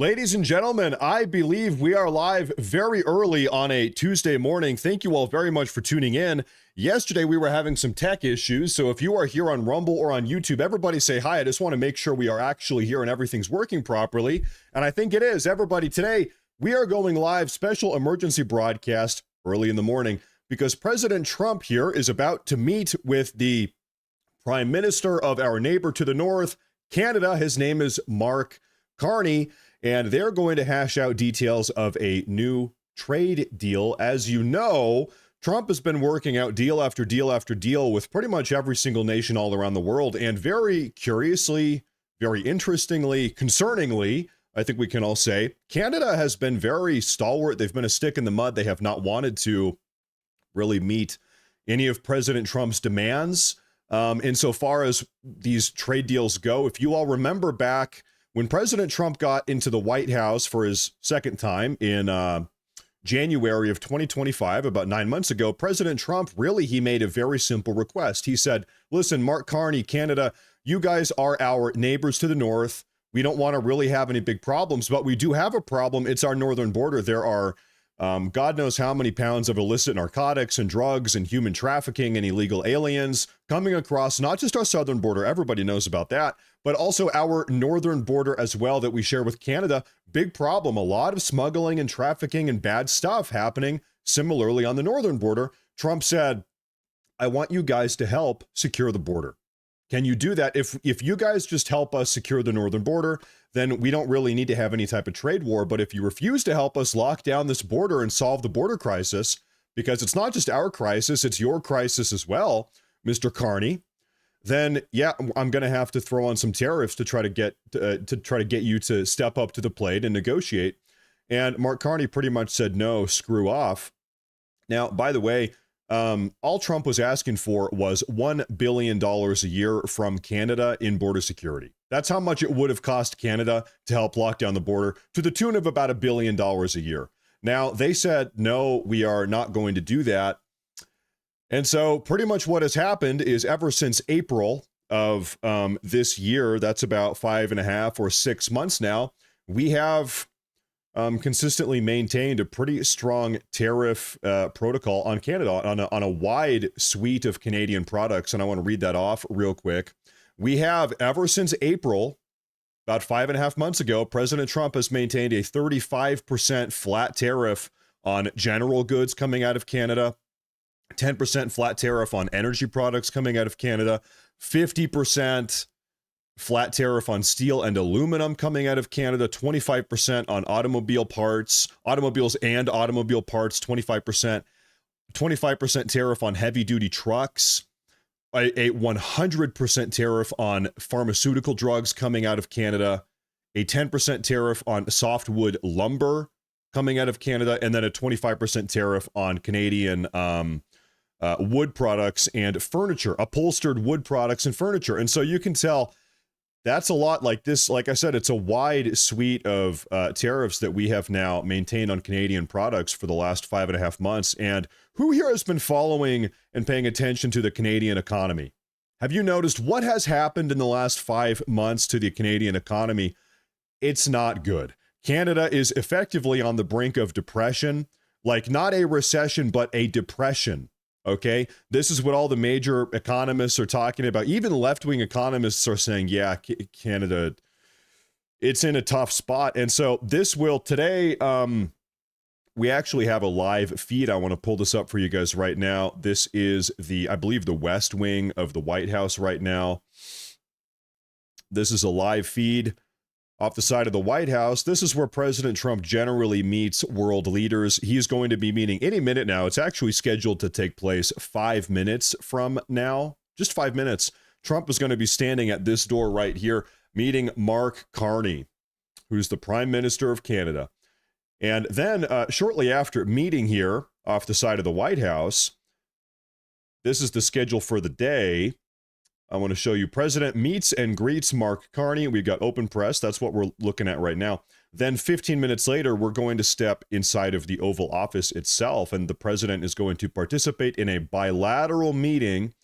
Ladies and gentlemen, I believe we are live very early on a Tuesday morning. Thank you all very much for tuning in. Yesterday, we were having some tech issues, so if you are here on Rumble or on YouTube, everybody say hi. I just want to make sure we are actually here and everything's working properly, and I think it is. Everybody, today, we are going live special emergency broadcast early in the morning because President Trump here is about to meet with the Prime Minister of our neighbor to the north, Canada. His name is Mark Carney. And they're going to hash out details of a new trade deal. As you know, Trump has been working out deal after deal after deal with pretty much every single nation all around the world. And very curiously, very interestingly, concerningly, I think we can all say, Canada has been very stalwart. They've been a stick in the mud. They have not wanted to really meet any of President Trump's demands insofar as these trade deals go. If you all remember back when President Trump got into the White House for his second time in January of 2025, about 9 months ago, President Trump he made a very simple request. He said, listen, Mark Carney, Canada, you guys are our neighbors to the north. We don't want to really have any big problems, but we do have a problem. It's our northern border. There are God knows how many pounds of illicit narcotics and drugs and human trafficking and illegal aliens coming across not just our southern border, everybody knows about that, but also our northern border as well that we share with Canada. Big problem. A lot of smuggling and trafficking and bad stuff happening similarly on the northern border. Trump said, I want you guys to help secure the border. Can you do that? If you guys just help us secure the northern border, then we don't really need to have any type of trade war. But if you refuse to help us lock down this border and solve the border crisis, because it's not just our crisis, it's your crisis as well, Mr. Carney, then yeah, I'm going to have to throw on some tariffs to try to get you to step up to the plate and negotiate. And Mark Carney pretty much said, no, screw off. Now, by the way, all Trump was asking for was $1 billion a year from Canada in border security. That's how much it would have cost Canada to help lock down the border, to the tune of about $1 billion a year. Now, they said, no, we are not going to do that. And so pretty much what has happened is ever since April of this year, that's about 5.5 or 6 months now, we have consistently maintained a pretty strong tariff protocol on Canada on a wide suite of Canadian products. And I want to read that off real quick. We have, ever since April, about 5.5 months ago, President Trump has maintained a 35% flat tariff on general goods coming out of Canada, 10% flat tariff on energy products coming out of Canada, 50% flat tariff on steel and aluminum coming out of Canada, 25% on automobiles and automobile parts, 25% tariff on heavy duty trucks, a 100% tariff on pharmaceutical drugs coming out of Canada, a 10% tariff on softwood lumber coming out of Canada, and then a 25% tariff on Canadian wood products and furniture, upholstered wood products and furniture. And so you can tell that's a lot. Like this, like I said, it's a wide suite of tariffs that we have now maintained on Canadian products for the last 5.5 months. And who here has been following and paying attention to the Canadian economy? Have you noticed what has happened in the last 5 months to the Canadian economy? It's not good. Canada is effectively on the brink of depression, like not a recession, but a depression. Okay, this is what all the major economists are talking about. Even left-wing economists are saying, yeah, Canada, it's in a tough spot. And so this will today, we actually have a live feed. I want to pull this up for you guys right now. This is I believe the West Wing of the White House right now. This is a live feed off the side of the White House. This is where President Trump generally meets world leaders. He's going to be meeting any minute now. It's actually scheduled to take place 5 minutes from now, just 5 minutes. Trump is going to be standing at this door right here, meeting Mark Carney, who's the Prime Minister of Canada. And then shortly after meeting here off the side of the White House, this is the schedule for the day. I want to show you President meets and greets Mark Carney. We've got open press. That's what we're looking at right now. Then 15 minutes later, we're going to step inside of the Oval Office itself, and the president is going to participate in a bilateral meeting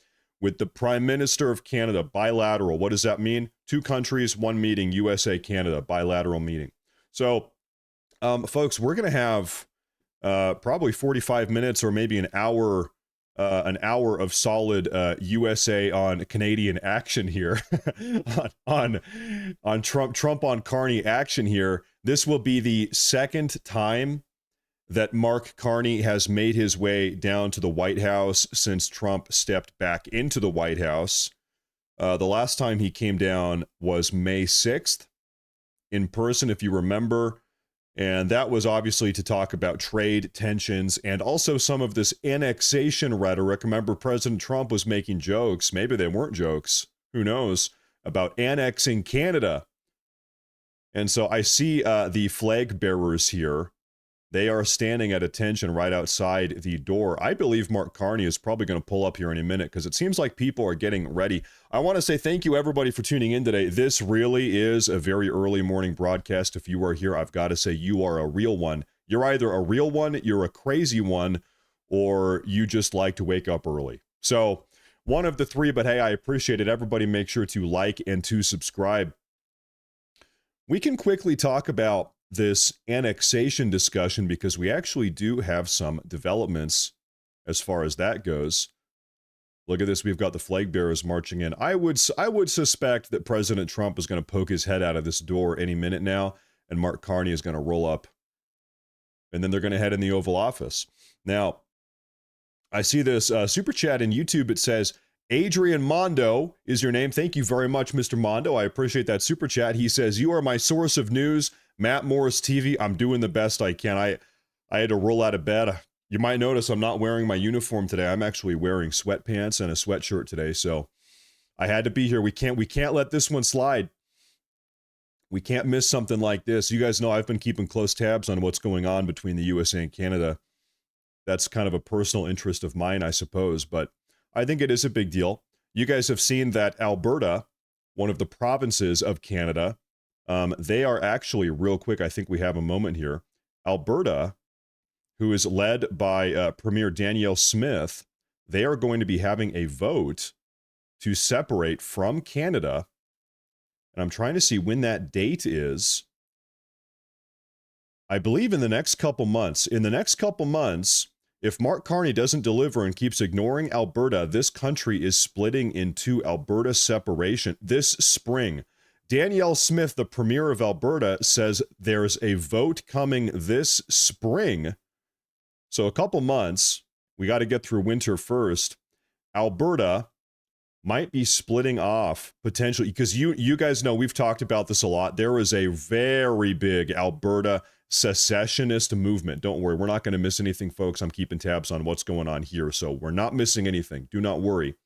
with the Prime Minister of Canada. Bilateral. What does that mean? 2 countries, 1 meeting, USA, Canada, bilateral meeting. So, folks, we're going to have probably 45 minutes or maybe an hour of solid USA on Canadian action here on Trump on Carney action here. This will be the second time that Mark Carney has made his way down to the White House since Trump stepped back into the White House. The last time he came down was May 6th in person, if you remember. And that was obviously to talk about trade tensions and also some of this annexation rhetoric. Remember, President Trump was making jokes, maybe they weren't jokes, who knows, about annexing Canada. And so I see the flag bearers here. They are standing at attention right outside the door. I believe Mark Carney is probably going to pull up here in a minute because it seems like people are getting ready. I want to say thank you, everybody, for tuning in today. This really is a very early morning broadcast. If you are here, I've got to say you are a real one. You're either a real one, you're a crazy one, or you just like to wake up early. So one of the three, but hey, I appreciate it. Everybody make sure to like and to subscribe. We can quickly talk about this annexation discussion because we actually do have some developments as far as that goes. Look at this. We've got the flag bearers marching in. I would suspect that President Trump is going to poke his head out of this door any minute now, and Mark Carney is going to roll up, and then they're going to head in the Oval Office. Now, I see this super chat in YouTube. It says, Adrian Mondo is your name. Thank you very much, Mr. Mondo. I appreciate that super chat. He says, you are my source of news. Matt Morris TV, I'm doing the best I can. I had to roll out of bed. You might notice I'm not wearing my uniform today. I'm actually wearing sweatpants and a sweatshirt today, so I had to be here. We can't let this one slide. We can't miss something like this. You guys know I've been keeping close tabs on what's going on between the USA and Canada. That's kind of a personal interest of mine, I suppose, but I think it is a big deal. You guys have seen that Alberta, one of the provinces of Canada, they are actually, real quick, I think we have a moment here. Alberta, who is led by Premier Danielle Smith, they are going to be having a vote to separate from Canada. And I'm trying to see when that date is. I believe in the next couple months. In the next couple months, if Mark Carney doesn't deliver and keeps ignoring Alberta, this country is splitting into Alberta separation this spring. Danielle Smith, the premier of Alberta, says there's a vote coming this spring. So a couple months, we got to get through winter first. Alberta might be splitting off potentially, because you guys know we've talked about this a lot. There is a very big Alberta secessionist movement. Don't worry, we're not going to miss anything, folks. I'm keeping tabs on what's going on here, so we're not missing anything. Do not worry.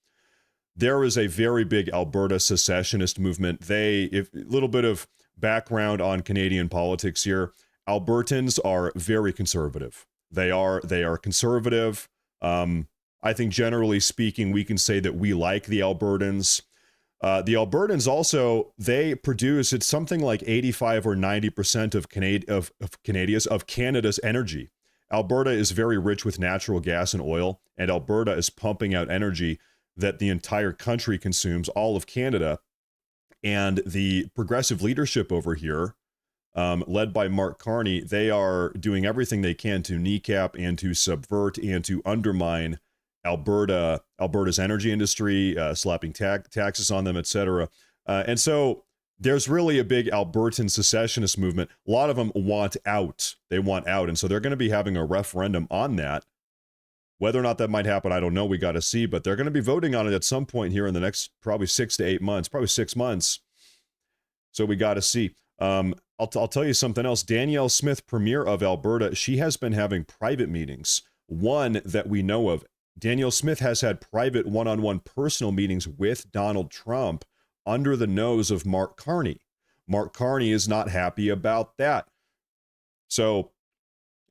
There is a very big Alberta secessionist movement. A little bit of background on Canadian politics here. Albertans are very conservative. They are conservative. I think generally speaking, we can say that we like the Albertans. The Albertans also, they produce, it's something like 85 or 90% of Canada's energy. Alberta is very rich with natural gas and oil, and Alberta is pumping out energy that the entire country consumes, all of Canada. And the progressive leadership over here, led by Mark Carney, they are doing everything they can to kneecap and to subvert and to undermine Alberta's energy industry, slapping taxes on them, etc. And so there's really a big Albertan secessionist movement. A lot of them want out. They want out. And so they're going to be having a referendum on that. Whether or not that might happen, I don't know. We got to see. But they're going to be voting on it at some point here in the next probably 6 to 8 months, probably 6 months. So we got to see. I'll tell you something else. Danielle Smith, premier of Alberta, she has been having private meetings. One that we know of. Danielle Smith has had private one-on-one personal meetings with Donald Trump under the nose of Mark Carney. Mark Carney is not happy about that. So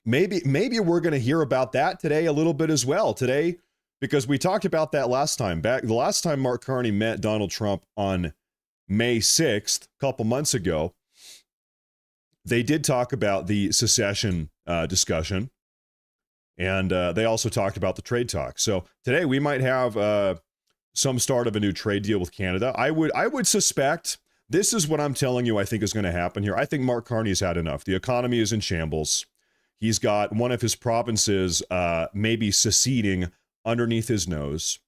maybe we're going to hear about that today a little bit as well today, because we talked about that last time. The last time Mark Carney met Donald Trump on May 6th, a couple months ago, they did talk about the secession discussion. And they also talked about the trade talk. So today we might have some start of a new trade deal with Canada. I would suspect This is what I'm telling you I think is going to happen here. I think Mark Carney's had enough. The economy is in shambles. He's got one of his provinces maybe seceding underneath his nose.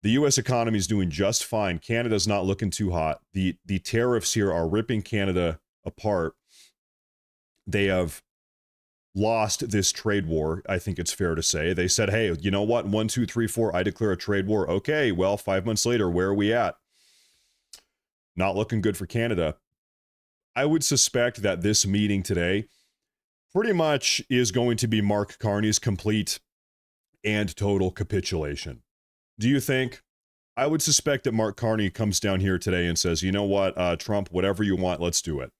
The U.S. economy is doing just fine. Canada's not looking too hot. The tariffs here are ripping Canada apart. They have lost this trade war, I think it's fair to say. They said, hey, you know what? 1, 2, 3, 4, I declare a trade war. Okay, well, 5 months later, where are we at? Not looking good for Canada. I would suspect that this meeting today pretty much is going to be Mark Carney's complete and total capitulation. Do you think? I would suspect that Mark Carney comes down here today and says, you know what, Trump, whatever you want, let's do it.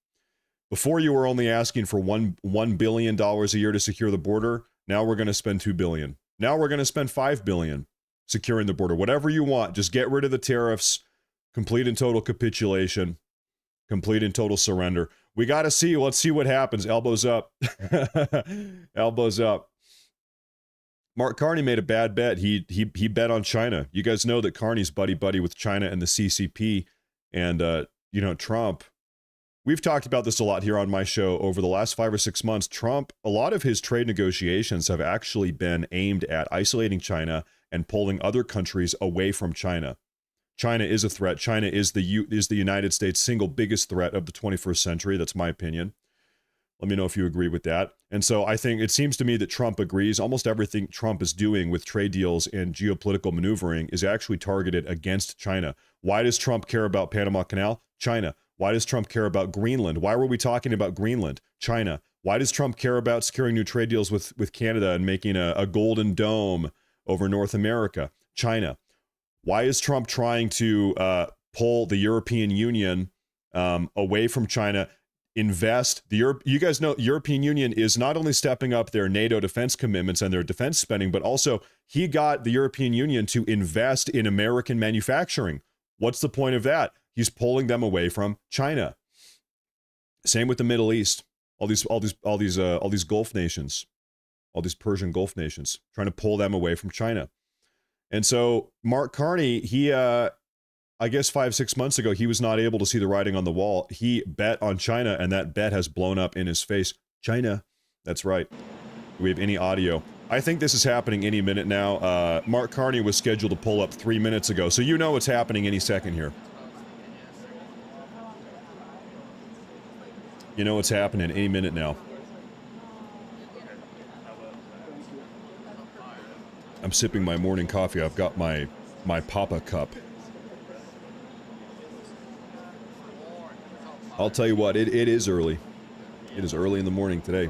Before you were only asking for $1 billion a year to secure the border. Now we're going to spend $2 billion. Now we're going to spend $5 billion securing the border. Whatever you want, just get rid of the tariffs. Complete and total capitulation. Complete and total surrender. We got to see. Let's see what happens. Elbows up. Elbows up. Mark Carney made a bad bet. He bet on China. You guys know that Carney's buddy with China and the CCP and Trump. We've talked about this a lot here on my show over the last 5 or 6 months. Trump, a lot of his trade negotiations have actually been aimed at isolating China and pulling other countries away from China. China is a threat. China is the United States' single biggest threat of the 21st century. That's my opinion. Let me know if you agree with that. And so I think it seems to me that Trump agrees. Almost everything Trump is doing with trade deals and geopolitical maneuvering is actually targeted against China. Why does Trump care about Panama Canal? China. Why does Trump care about Greenland? Why were we talking about Greenland? China. Why does Trump care about securing new trade deals with Canada and making a golden dome over North America? China. Why is Trump trying to pull the European Union away from China? Invest you guys know European Union is not only stepping up their NATO defense commitments and their defense spending, but also he got the European Union to invest in American manufacturing. What's the point of that? He's pulling them away from China. Same with the Middle East. All these Gulf nations, all these Persian Gulf nations, trying to pull them away from China. And so Mark Carney, he I guess 5-6 months ago, he was not able to see the writing on the wall. He bet on China, and that bet has blown up in his face. China. That's right. Do we have any audio? I think this is happening any minute now. Mark Carney was scheduled to pull up 3 minutes ago, so you know it's happening any second here. You know it's happening any minute now. I'm sipping my morning coffee. I've got my Papa cup. I'll tell you what, it is early. It is early in the morning today.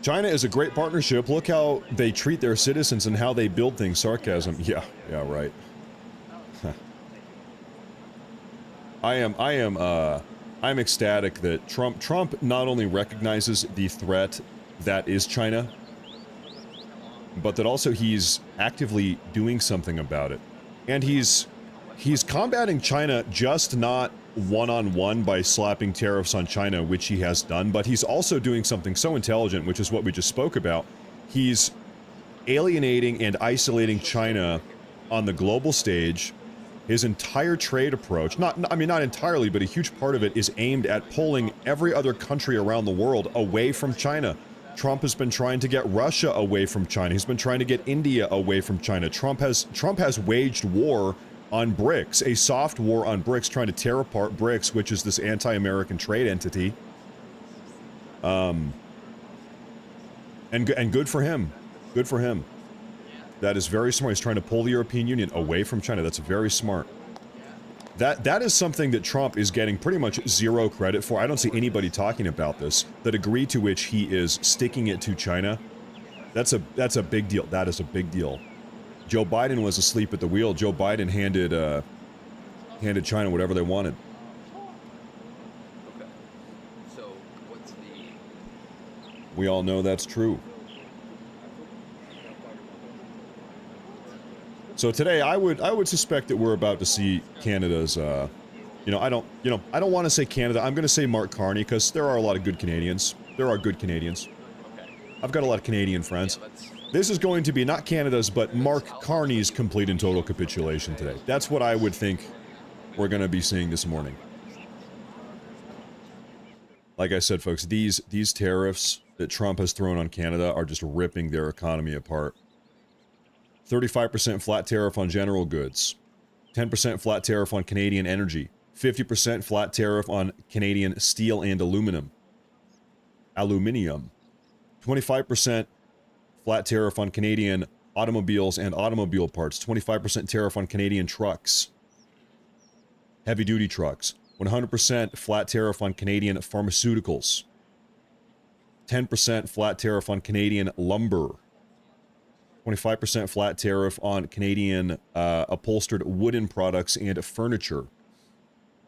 China is a great partnership. Look how they treat their citizens and how they build things. Sarcasm. Yeah, right. I'm ecstatic that Trump not only recognizes the threat that is China, but that also he's actively doing something about it. And he's combating China just not one-on-one by slapping tariffs on China, which he has done, but he's also doing something so intelligent, which is what we just spoke about. He's alienating and isolating China on the global stage. His entire trade approach, not entirely, but a huge part of it is aimed at pulling every other country around the world away from China. Trump has been trying to get Russia away from China. He's been trying to get India away from China. Trump has waged war on BRICS, a soft war on BRICS, trying to tear apart BRICS, which is this anti-American trade entity. And good for him. Good for him. That is very smart. He's trying to pull the European Union away from China. That's very smart. That is something that Trump is getting pretty much zero credit for. I don't see anybody talking about this. The degree to which he is sticking it to China, that's a big deal. That is a big deal. Joe Biden was asleep at the wheel. Joe Biden handed China whatever they wanted. Okay. So what's the... We all know that's true. So today, I would suspect that we're about to see Canada's. I don't want to say Canada. I'm going to say Mark Carney because there are a lot of good Canadians. There are good Canadians. Okay. I've got a lot of Canadian friends. Yeah, This is going to be not Canada's, but Mark Carney's complete and total capitulation today. That's what I would think we're going to be seeing this morning. Like I said, folks, these tariffs that Trump has thrown on Canada are just ripping their economy apart. 35% flat tariff on general goods, 10% flat tariff on Canadian energy, 50% flat tariff on Canadian steel and aluminum, 25% flat tariff on Canadian automobiles and automobile parts, 25% tariff on Canadian trucks, heavy-duty trucks, 100% flat tariff on Canadian pharmaceuticals, 10% flat tariff on Canadian lumber, 25% flat tariff on Canadian upholstered wooden products and furniture.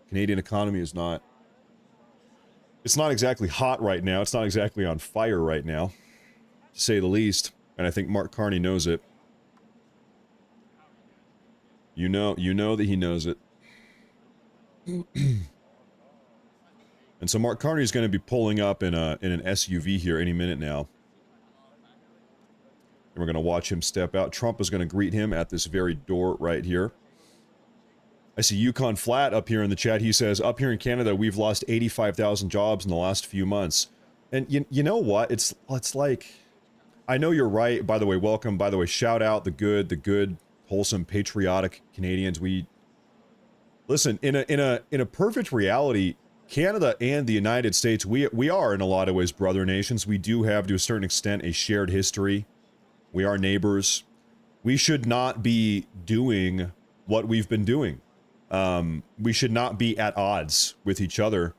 Canadian economy is not... It's not exactly hot right now. It's not exactly on fire right now, to say the least. And I think Mark Carney knows it. You know that he knows it. And so Mark Carney is going to be pulling up in an SUV here any minute now. And we're going to watch him step out. Trump is going to greet him at this very door right here. I see Yukon Flat up here in the chat. He says, up here in Canada, we've lost 85,000 jobs in the last few months. And you know what? It's like, I know you're right. By the way, welcome. By the way, shout out the good, wholesome, patriotic Canadians. Listen, in a perfect reality, Canada and the United States, we are in a lot of ways brother nations. We do have, to a certain extent, a shared history. We are neighbors. We should not be doing what we've been doing. We should not be at odds with each other.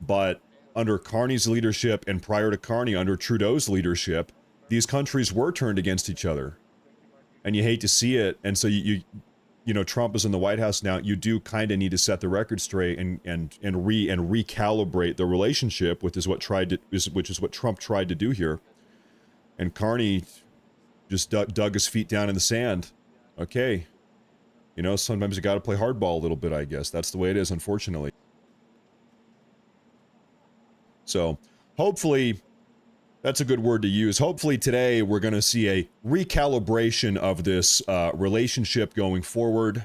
But under Carney's leadership and prior to Carney, under Trudeau's leadership, these countries were turned against each other. And you hate to see it. And so you know, Trump is in the White House now. You do kind of need to set the record straight and recalibrate the relationship, which is what Trump tried to do here. And Carney just dug his feet down in the sand. Okay. You know, sometimes you got to play hardball a little bit, I guess. That's the way it is, unfortunately. So, hopefully, that's a good word to use. Hopefully today we're going to see a recalibration of this relationship going forward.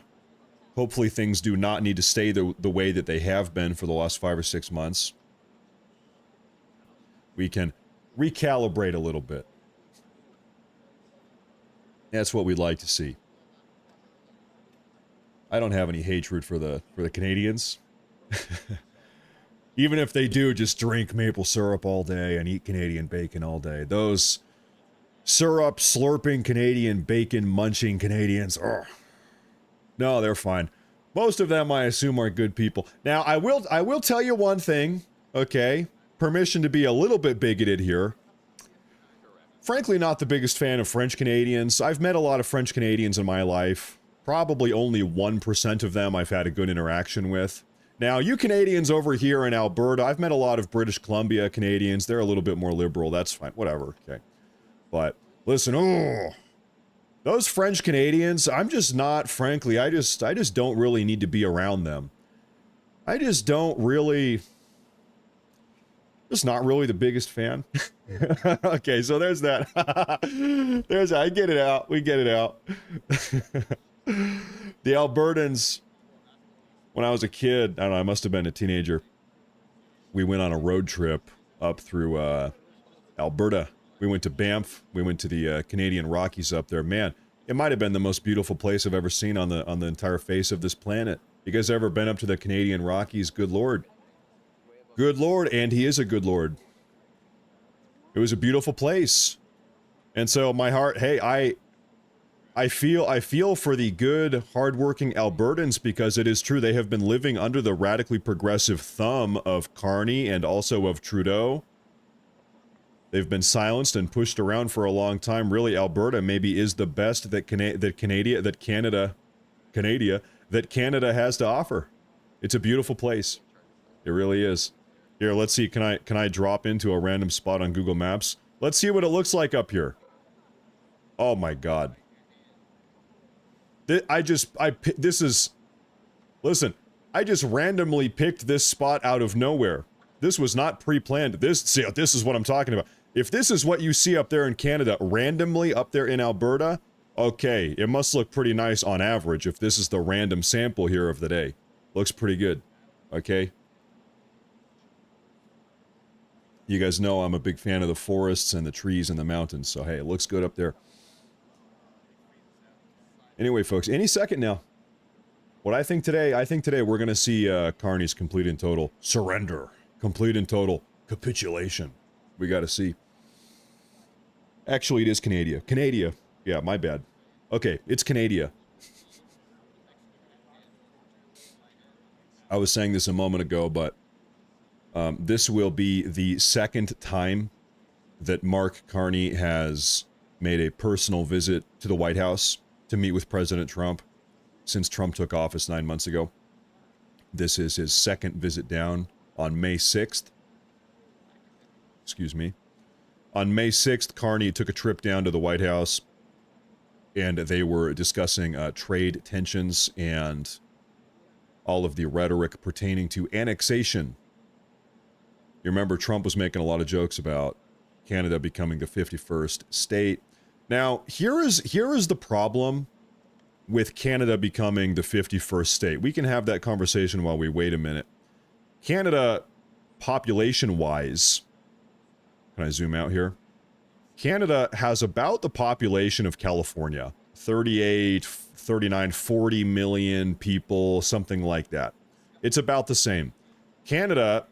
Hopefully things do not need to stay the way that they have been for the last 5 or 6 months. We can recalibrate a little bit. That's what we'd like to see. I don't have any hatred for the Canadians. Even if they do just drink maple syrup all day and eat Canadian bacon all day. Those syrup slurping Canadian bacon munching Canadians. Ugh. No, they're fine. Most of them, I assume, are good people. Now, I will tell you one thing, okay? Permission to be a little bit bigoted here. Frankly, not the biggest fan of French Canadians. I've met a lot of French Canadians in my life. Probably only 1% of them I've had a good interaction with. Now, you Canadians over here in Alberta, I've met a lot of British Columbia Canadians. They're a little bit more liberal. That's fine. Whatever. Okay. But, listen, those French Canadians, I'm just not, frankly, I just don't really need to be around them. I just don't really... Just not really the biggest fan. Okay, so there's that. There's that. I get it out. We get it out. The Albertans, when I was a kid, I don't know, I must have been a teenager, we went on a road trip up through Alberta. We went to Banff. We went to the Canadian Rockies up there. Man, it might have been the most beautiful place I've ever seen on the entire face of this planet. You guys ever been up to the Canadian Rockies? Good Lord. Good Lord, and he is a good Lord. It was a beautiful place. And so my heart, hey, I feel for the good, hardworking Albertans, because it is true they have been living under the radically progressive thumb of Carney and also of Trudeau. They've been silenced and pushed around for a long time. Really, Alberta maybe is the best that Canada has to offer. It's a beautiful place. It really is. Here, let's see. Can I drop into a random spot on Google Maps? Let's see what it looks like up here. Oh my God. Listen, I just randomly picked this spot out of nowhere. This was not pre-planned. This is what I'm talking about. If this is what you see up there in Canada, randomly up there in Alberta, okay, it must look pretty nice on average if this is the random sample here of the day. Looks pretty good, okay? You guys know I'm a big fan of the forests and the trees and the mountains, so hey, it looks good up there. Anyway, folks, any second now. What I think today we're going to see Carney's complete and total surrender. Complete and total capitulation. We got to see. Actually, it is Canada. Canada. Yeah, my bad. Okay, it's Canada. I was saying this a moment ago, but this will be the second time that Mark Carney has made a personal visit to the White House to meet with President Trump since Trump took office 9 months ago. This is his second visit down on May 6th. Excuse me. On May 6th, Carney took a trip down to the White House, and they were discussing trade tensions and all of the rhetoric pertaining to annexation. You remember Trump was making a lot of jokes about Canada becoming the 51st state. Now, here is the problem with Canada becoming the 51st state. We can have that conversation while we wait a minute. Canada, population-wise, can I zoom out here? Canada has about the population of California. 38, 39, 40 million people, something like that. It's about the same. Canada,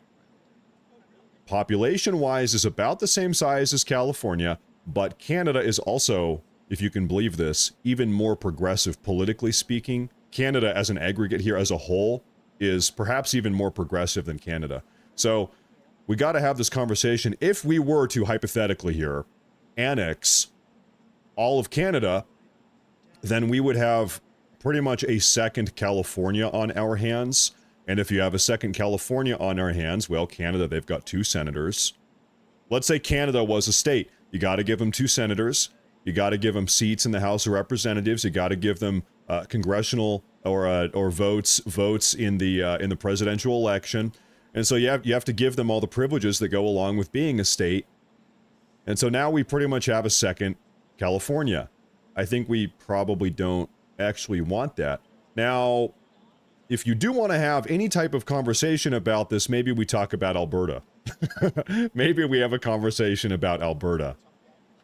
population-wise, is about the same size as California, but Canada is also, if you can believe this, even more progressive politically speaking. Canada as an aggregate here as a whole is perhaps even more progressive than Canada. So we got to have this conversation. If we were to hypothetically here annex all of Canada, then we would have pretty much a second California on our hands. And if you have a second California on our hands, well, Canada, they've got 2 senators. Let's say Canada was a state. You got to give them 2 senators. You got to give them seats in the House of Representatives. You got to give them congressional or votes in the presidential election. And so you have to give them all the privileges that go along with being a state. And so now we pretty much have a second California. I think we probably don't actually want that. Now, if you do want to have any type of conversation about this, maybe we talk about Alberta. Maybe we have a conversation about Alberta.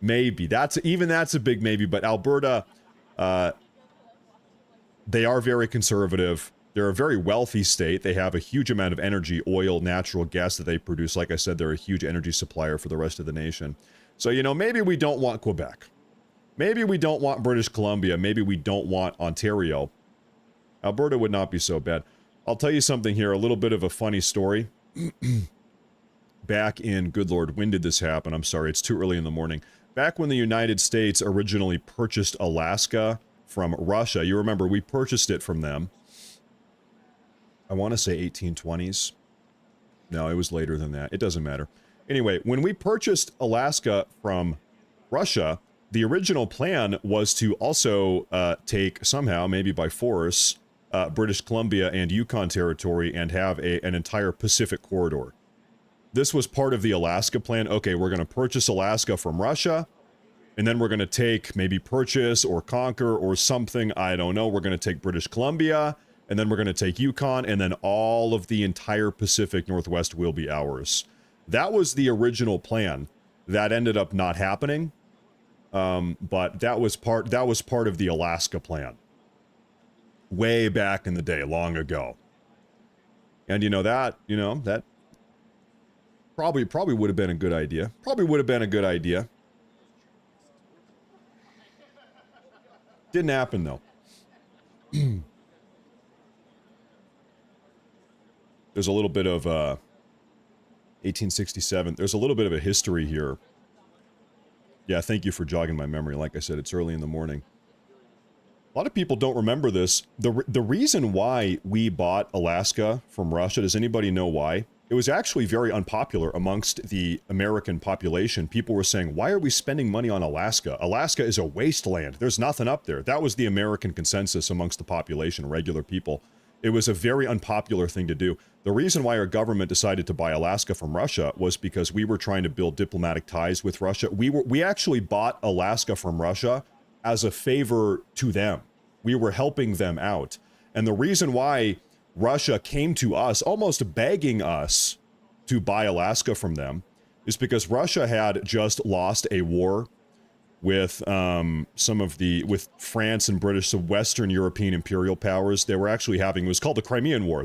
Maybe. That's a big maybe, but Alberta, they are very conservative. They're a very wealthy state. They have a huge amount of energy, oil, natural gas that they produce. Like I said, they're a huge energy supplier for the rest of the nation. So, maybe we don't want Quebec. Maybe we don't want British Columbia. Maybe we don't want Ontario. Alberta would not be so bad. I'll tell you something here, a little bit of a funny story. Back in, good Lord, when did this happen? I'm sorry, it's too early in the morning. Back when the United States originally purchased Alaska from Russia, you remember we purchased it from them. I want to say 1820s. No, it was later than that. It doesn't matter. Anyway, when we purchased Alaska from Russia, the original plan was to also take somehow, maybe by force, British Columbia and Yukon Territory and have an entire Pacific corridor. This was part of the Alaska plan. Okay, we're going to purchase Alaska from Russia, and then we're going to take, maybe purchase or conquer or something, I don't know. We're going to take British Columbia, and then we're going to take Yukon, and then all of the entire Pacific Northwest will be ours. That was the original plan. That ended up not happening, but that was part of the Alaska plan. Way back in the day, long ago. And that probably would have been a good idea. Probably would have been a good idea. Didn't happen, though. There's a little bit of 1867. There's a little bit of a history here. Yeah, thank you for jogging my memory. Like I said, it's early in the morning. A lot of people don't remember this. The reason why we bought Alaska from Russia, does anybody know why? It was actually very unpopular amongst the American population. People were saying, why are we spending money on Alaska? Alaska is a wasteland. There's nothing up there. That was the American consensus amongst the population, regular people. It was a very unpopular thing to do. The reason why our government decided to buy Alaska from Russia was because we were trying to build diplomatic ties with Russia. We actually bought Alaska from Russia as a favor to them. We were helping them out. And the reason why Russia came to us, almost begging us to buy Alaska from them, is because Russia had just lost a war with with France and British, so Western European imperial powers. They were actually having, it was called the Crimean War.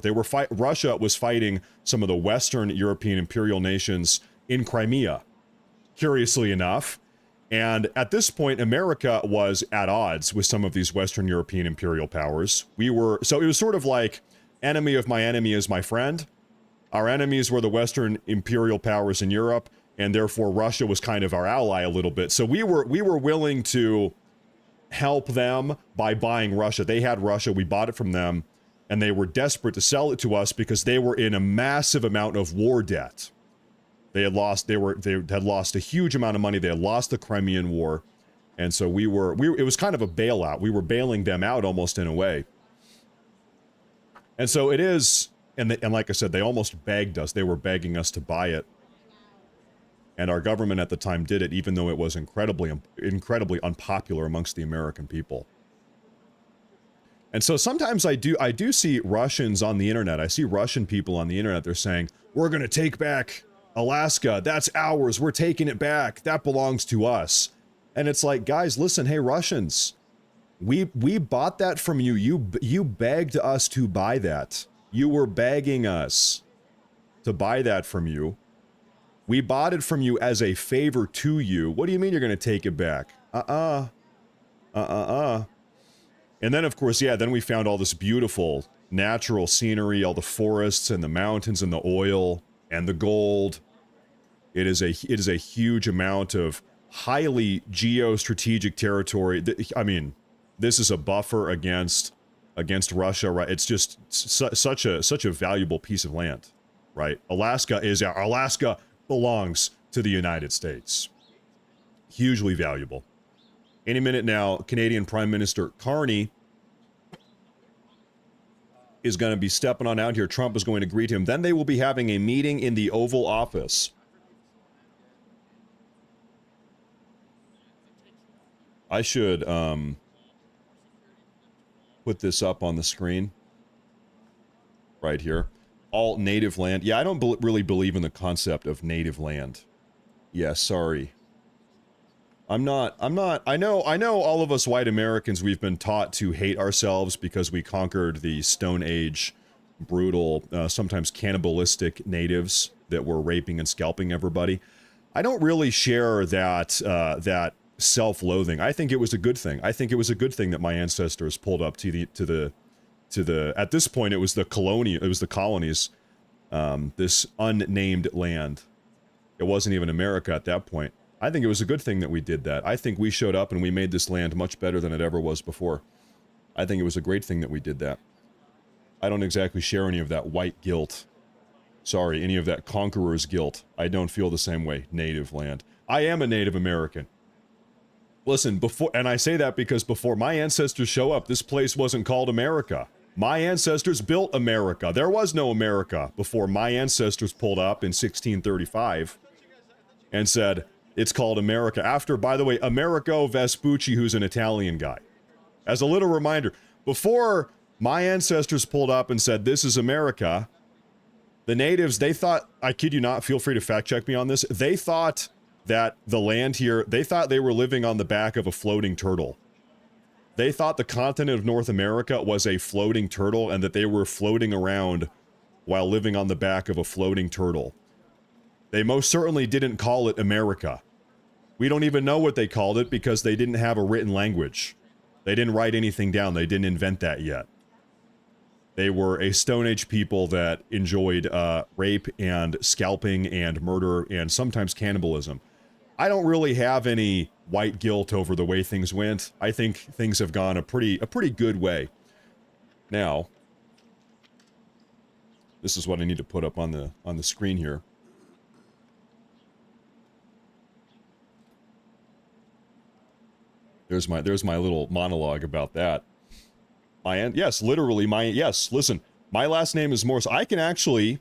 Russia was fighting some of the Western European imperial nations in Crimea, curiously enough. And at this point, America was at odds with some of these Western European imperial powers. So it was sort of like, enemy of my enemy is my friend. Our enemies were the Western imperial powers in Europe, and therefore Russia was kind of our ally a little bit. So we were willing to help them by buying Russia. They had Russia, we bought it from them, and they were desperate to sell it to us because they were in a massive amount of war debt. They had lost a huge amount of money. They had lost the Crimean War. And so it was kind of a bailout. We were bailing them out almost in a way. And so it is, and like I said, they almost begged us. They were begging us to buy it. And our government at the time did it, even though it was incredibly unpopular amongst the American people. And so sometimes I do see Russians on the internet. I see Russian people on the internet. They're saying, we're going to take back Alaska. That's ours. We're taking it back. That belongs to us. And it's like, guys, listen, hey, Russians, we bought that from you. You begged us to buy that. You were begging us to buy that from you. We bought it from you as a favor to you. What do you mean you're going to take it back? And then, of course, yeah, then we found all this beautiful natural scenery, all the forests and the mountains and the oil and the gold. It is a huge amount of highly geostrategic territory. I mean, this is a buffer against Russia, right? It's just such a valuable piece of land, right? Alaska belongs to the United States. Hugely valuable. Any minute now, Canadian Prime Minister Carney is going to be stepping on out here. Trump is going to greet him. Then they will be having a meeting in the Oval Office. I should put this up on the screen right here. All native land. Yeah, I don't really believe in the concept of native land. Yeah, sorry. I know all of us white Americans, we've been taught to hate ourselves because we conquered the Stone Age brutal, sometimes cannibalistic natives that were raping and scalping everybody. I don't really share that self-loathing. I think it was a good thing. I think it was a good thing that my ancestors pulled up to the at this point it was the colonies, this unnamed land. It wasn't even America at that point. I think it was a good thing that we did that. I think we showed up and we made this land much better than it ever was before. I think it was a great thing that we did that. I don't exactly share any of that white guilt. Sorry, any of that conqueror's guilt. I don't feel the same way. Native land. I am a Native American. Listen, and I say that because before my ancestors show up, this place wasn't called America. My ancestors built America. There was no America before my ancestors pulled up in 1635 and said, it's called America. After, by the way, Americo Vespucci, who's an Italian guy. As a little reminder, before my ancestors pulled up and said, this is America, the natives, they thought, I kid you not, feel free to fact check me on this, they thought that the land here, they thought they were living on the back of a floating turtle. They thought the continent of North America was a floating turtle and that they were floating around while living on the back of a floating turtle. They most certainly didn't call it America. We don't even know what they called it because they didn't have a written language. They didn't write anything down. They didn't invent that yet. They were a Stone Age people that enjoyed rape and scalping and murder and sometimes cannibalism. I don't really have any white guilt over the way things went. I think things have gone a pretty good way. Now, this is what I need to put up on the screen here. There's my little monologue about that. Yes, literally yes, listen, my last name is Morse. I can actually,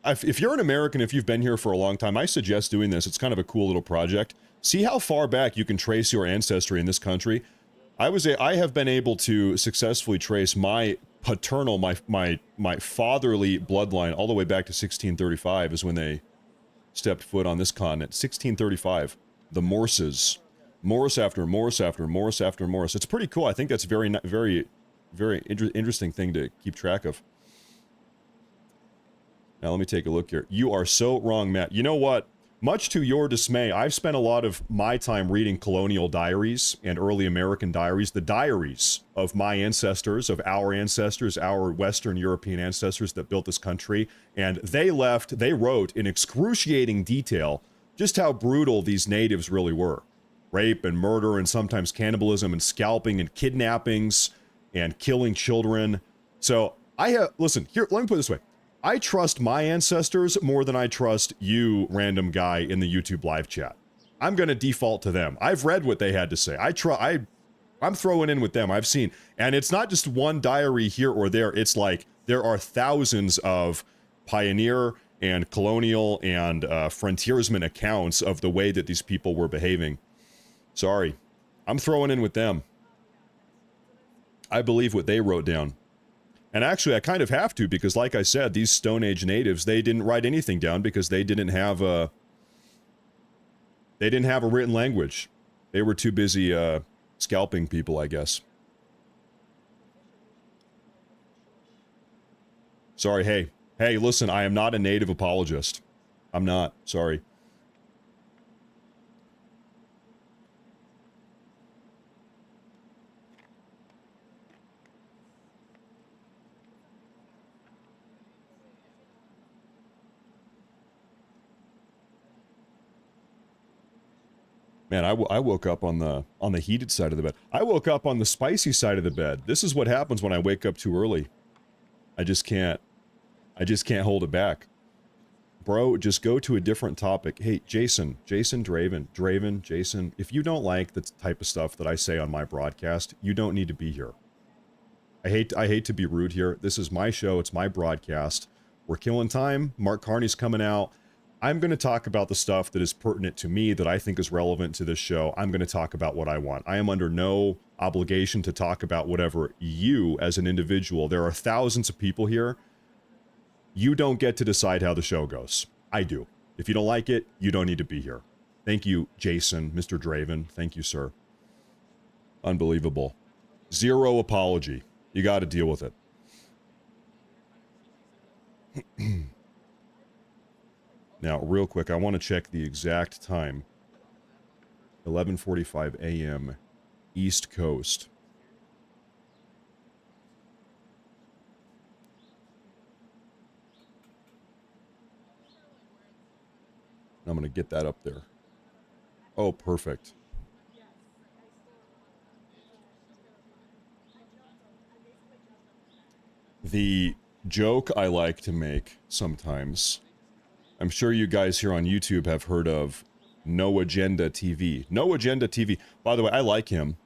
if you're an American, if you've been here for a long time, I suggest doing this. It's kind of a cool little project. See how far back you can trace your ancestry in this country. I have been able to successfully trace my paternal, my fatherly bloodline all the way back to 1635 is when they stepped foot on this continent. 1635, the Morses, Morse after Morse after Morse after Morse. It's pretty cool. I think that's very interesting thing to keep track of. Now let me take a look here. You are so wrong, Matt. You know what? Much to your dismay, I've spent a lot of my time reading colonial diaries and early American diaries, the diaries of my ancestors, of our ancestors, our Western European ancestors that built this country. And they wrote in excruciating detail just how brutal these natives really were. Rape and murder and sometimes cannibalism and scalping and kidnappings and killing children. So listen, here, let me put it this way. I trust my ancestors more than I trust you, random guy in the YouTube live chat. I'm going to default to them. I've read what they had to say. I'm throwing in with them. I've seen, and it's not just one diary here or there. It's like there are thousands of pioneer and colonial and frontiersman accounts of the way that these people were behaving. Sorry, I'm throwing in with them. I believe what they wrote down. And actually, I kind of have to, because like I said, these Stone Age natives, they didn't write anything down because they didn't have a written language. They were too busy scalping people, I guess. Sorry, hey, listen, I am not a native apologist. I'm not, sorry. Man, I woke up on the heated side of the bed. I woke up on the spicy side of the bed. This is what happens when I wake up too early. I just can't hold it back. Bro, just go to a different topic. Hey, Jason, Draven, Jason, if you don't like the type of stuff that I say on my broadcast, you don't need to be here. I hate to be rude here. This is my show. It's my broadcast. We're killing time. Mark Carney's coming out. I'm going to talk about the stuff that is pertinent to me, that I think is relevant to this show. I'm going to talk about what I want. I am under no obligation to talk about whatever you, as an individual, there are thousands of people here. You don't get to decide how the show goes. I do. If you don't like it, you don't need to be here. Thank you, Jason, Mr. Draven. Thank you, sir. Unbelievable. Zero apology. You got to deal with it. Now, real quick, I want to check the exact time. 11:45 a.m. East Coast. I'm going to get that up there. Oh, perfect. The joke I like to make sometimes, I'm sure you guys here on YouTube have heard of No Agenda TV. No Agenda TV. By the way, I like him.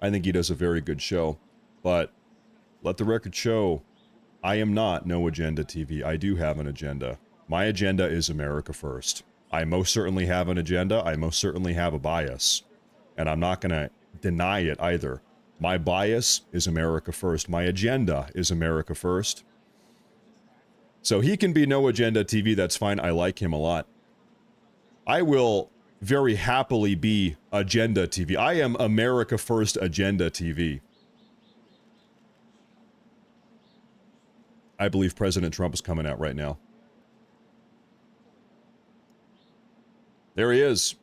I think he does a very good show. But let the record show, I am not No Agenda TV. I do have an agenda. My agenda is America first. I most certainly have an agenda. I most certainly have a bias. And I'm not going to deny it either. My bias is America first. My agenda is America first. So he can be No Agenda TV, that's fine. I like him a lot. I will very happily be Agenda TV. I am America First Agenda TV. I believe President Trump is coming out right now. There he is.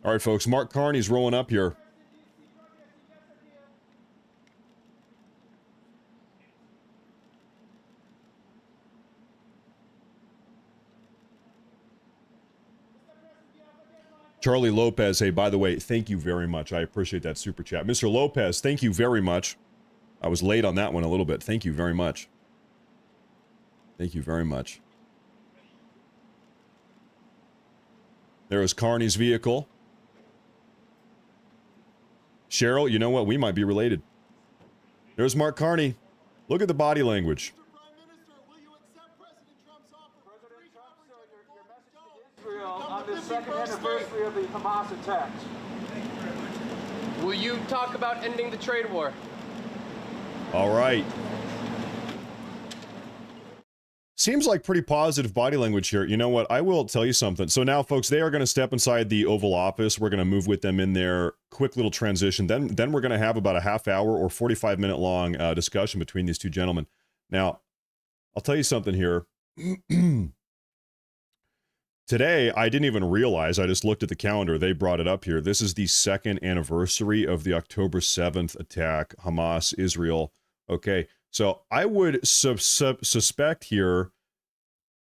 All right, folks, Mark Carney's rolling up here. Charlie Lopez, hey, by the way, thank you very much. I appreciate that super chat. Mr. Lopez, thank you very much. I was late on that one a little bit. Thank you very much. Thank you very much. There is Carney's vehicle. Cheryl, you know what? We might be related. There's Mark Carney. Look at the body language. On the second anniversary of the Hamas attacks. Will you talk about ending the trade war? All right. Seems like pretty positive body language here. You know what? I will tell you something. So now, folks, they are going to step inside the Oval Office. We're going to move with them in there. Quick little transition. Then we're going to have about a half hour or 45-minute long discussion between these two gentlemen. Now, I'll tell you something here. Today, I didn't even realize, I just looked at the calendar, they brought it up here. This is the second anniversary of the October 7th attack, Hamas, Israel. Okay, so I would suspect here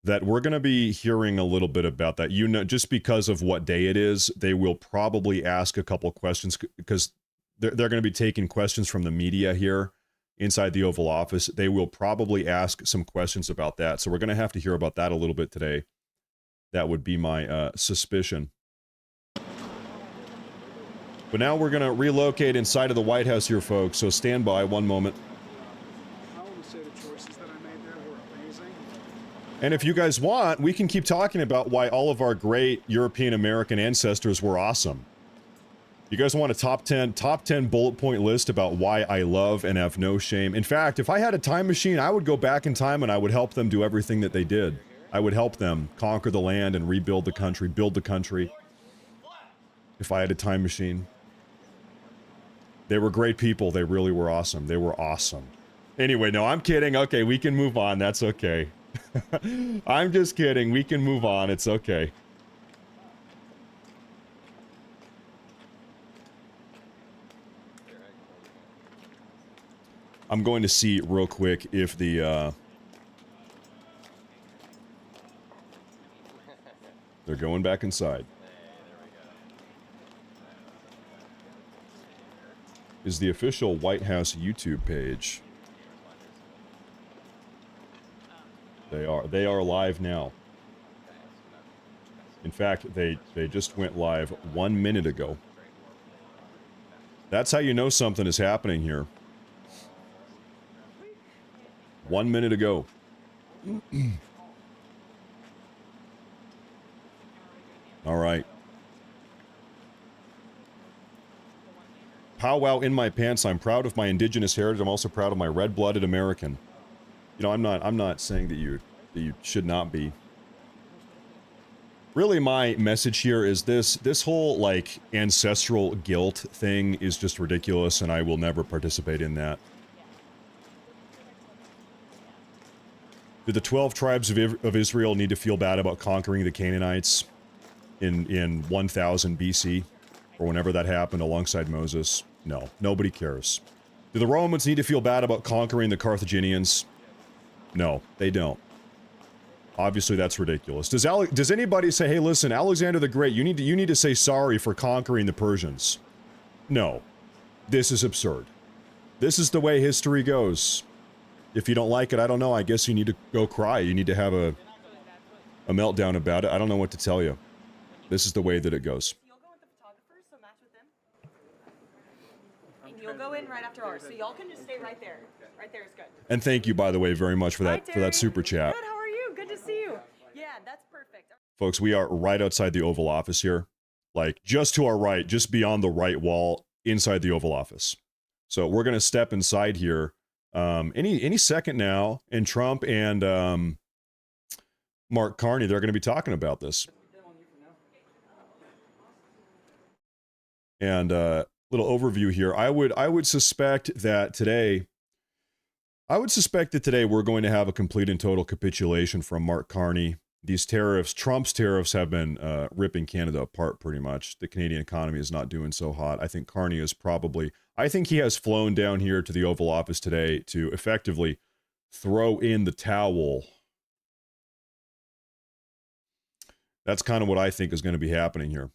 that we're going to be hearing a little bit about that. You know, just because of what day it is, they will probably ask a couple of questions because they're going to be taking questions from the media here inside the Oval Office. They will probably ask some questions about that. So we're going to have to hear about that a little bit today. That would be my suspicion. But now we're going to relocate inside of the White House here, folks. So stand by one moment. I want to say the choices that I made there were amazing. And if you guys want, we can keep talking about why all of our great European American ancestors were awesome. You guys want a top 10 bullet point list about why I love and have no shame? In fact, if I had a time machine, I would go back in time and I would help them do everything that they did. I would help them conquer the land and rebuild the country, build the country. If I had a time machine. They were great people. They really were awesome. They were awesome. Anyway, no, I'm kidding. Okay, we can move on. That's okay. I'm just kidding. We can move on. It's okay. I'm going to see real quick if the, they're going back inside. Is the official White House YouTube page. They are live now. In fact, they just went live 1 minute ago. That's how you know something is happening here. 1 minute ago. All right. Powwow in my pants. I'm proud of my indigenous heritage. I'm also proud of my red-blooded American. You know, I'm not saying that you should not be. Really, my message here is this whole like ancestral guilt thing is just ridiculous, and I will never participate in that. Do the 12 tribes of Israel need to feel bad about conquering the Canaanites in 1000 BC, or whenever that happened alongside Moses? No, nobody cares. Do the Romans need to feel bad about conquering the Carthaginians? No, they don't. Obviously, that's ridiculous. Does anybody say, "Hey, listen, Alexander the Great, you need to say sorry for conquering the Persians"? No, this is absurd. This is the way history goes. If you don't like it, I don't know. I guess you need to go cry. You need to have a meltdown about it. I don't know what to tell you. This is the way that it goes. You'll go with the photographers, so match with them. And you'll go in right after ours. So y'all can just stay right there. Right there is good. And thank you, by the way, very much for that super chat. Good, how are you? Good to see you. Yeah, that's perfect. Folks, we are right outside the Oval Office here. Like, just to our right, just beyond the right wall, inside the Oval Office. So we're going to step inside here any second now, and Trump and Mark Carney, they're going to be talking about this. And little overview here. I would suspect that today we're going to have a complete and total capitulation from Mark Carney. These tariffs, Trump's tariffs, have been ripping Canada apart pretty much. The Canadian economy is not doing so hot. I think Carney is I think he has flown down here to the Oval Office today to effectively throw in the towel. That's kind of what I think is going to be happening here.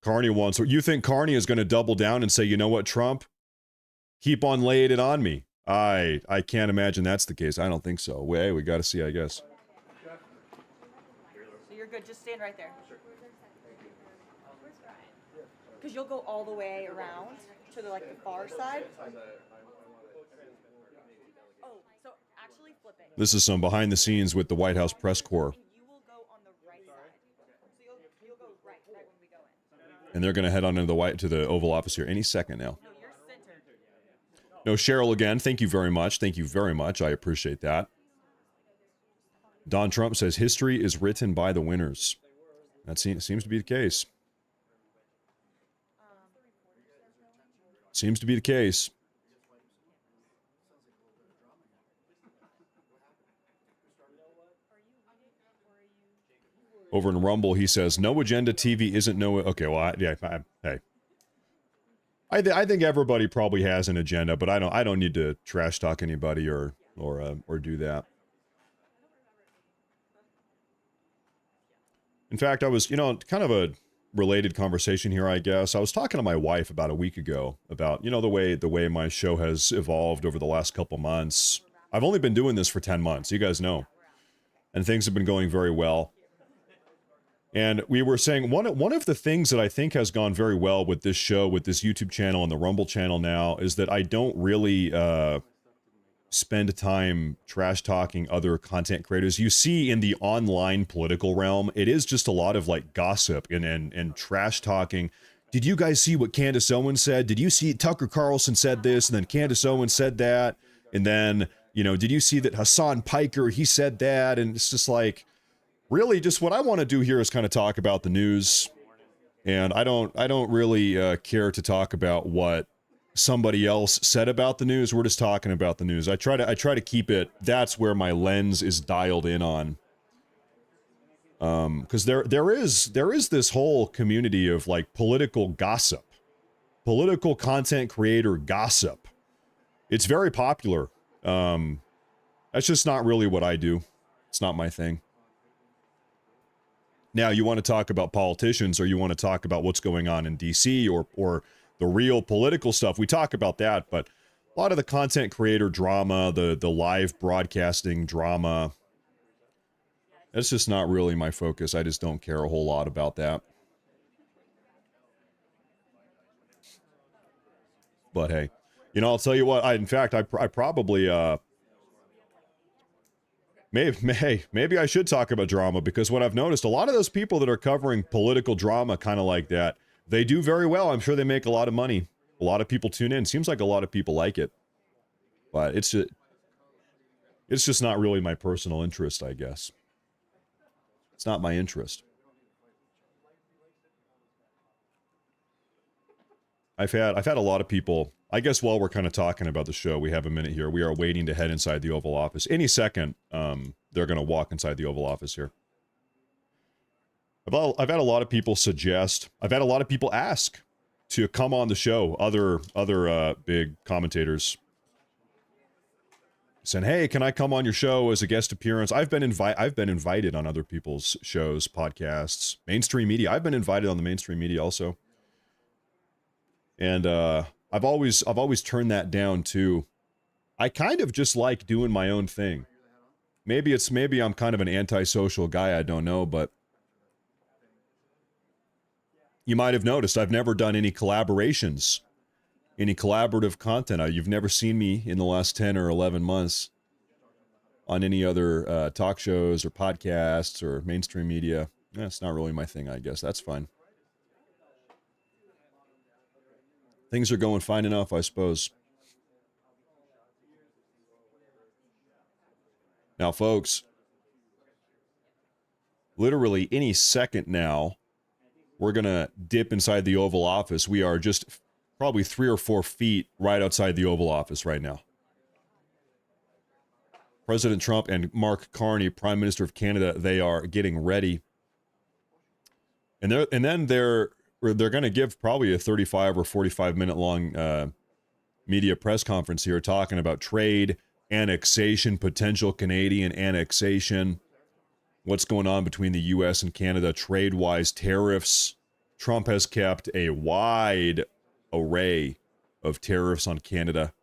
Carney wants. You think Carney is going to double down and say, you know what, Trump? Keep on laying it on me. I can't imagine that's the case. I don't think so. Hey, we got to see, I guess. So you're good. Just stand right there. Because you'll go all the way around to the far side. This is some behind the scenes with the White House press corps. And you will go on the right side. So you'll go right when we go in. And they're going to head on to the Oval Office here any second now. No, you're centered. No, Cheryl again, thank you very much. Thank you very much. I appreciate that. Don Trump says history is written by the winners. That seems to be the case. Seems to be the case. Over in Rumble, he says, no agenda TV isn't no... Okay, well, hey. I think everybody probably has an agenda, but I don't need to trash talk anybody or do that. In fact, I was, kind of a related conversation here, I guess. I was talking to my wife about a week ago about, the way my show has evolved over the last couple months. I've only been doing this for 10 months, you guys know. And things have been going very well. And we were saying one of the things that I think has gone very well with this show, with this YouTube channel and the Rumble channel now, is that I don't really spend time trash talking other content creators. You see in the online political realm, it is just a lot of like gossip and trash talking. Did you guys see what Candace Owens said? Did you see Tucker Carlson said this and then Candace Owens said that? And then, did you see that Hassan Piker, he said that? And it's just like, really, just what I want to do here is kind of talk about the news, and I don't really care to talk about what somebody else said about the news. We're just talking about the news. I try to keep it. That's where my lens is dialed in on, because there is this whole community of like political gossip, political content creator gossip. It's very popular. That's just not really what I do. It's not my thing. Now, you want to talk about politicians or you want to talk about what's going on in DC or the real political stuff, we talk about that. But a lot of the content creator drama, the live broadcasting drama, that's just not really my focus. I just don't care a whole lot about that. But hey, I'll tell you what, in fact, I probably... Maybe I should talk about drama, because what I've noticed, a lot of those people that are covering political drama kind of like that, they do very well. I'm sure they make a lot of money. A lot of people tune in. Seems like a lot of people like it. But it's just not really my personal interest, I guess. It's not my interest. I've had a lot of people... I guess while we're kind of talking about the show, we have a minute here. We are waiting to head inside the Oval Office. Any second, they're going to walk inside the Oval Office here. I've had a lot of people suggest. I've had a lot of people ask to come on the show. Other big commentators saying, "Hey, can I come on your show as a guest appearance?" I've been invited on other people's shows, podcasts, mainstream media. I've been invited on the mainstream media also, and I've always turned that down too. I kind of just like doing my own thing. Maybe I'm kind of an antisocial guy, I don't know, but you might have noticed I've never done any collaborations, any collaborative content. You've never seen me in the last 10 or 11 months on any other talk shows or podcasts or mainstream media. That's not really my thing, I guess. That's fine. Things are going fine enough, I suppose. Now, folks, literally any second now, we're going to dip inside the Oval Office. We are just probably 3 or 4 feet right outside the Oval Office right now. President Trump and Mark Carney, Prime Minister of Canada, they are getting ready. And then they're going to give probably a 35 or 45 minute long media press conference here talking about trade, annexation, potential Canadian annexation, what's going on between the U.S. and Canada trade-wise, tariffs. Trump has kept a wide array of tariffs on Canada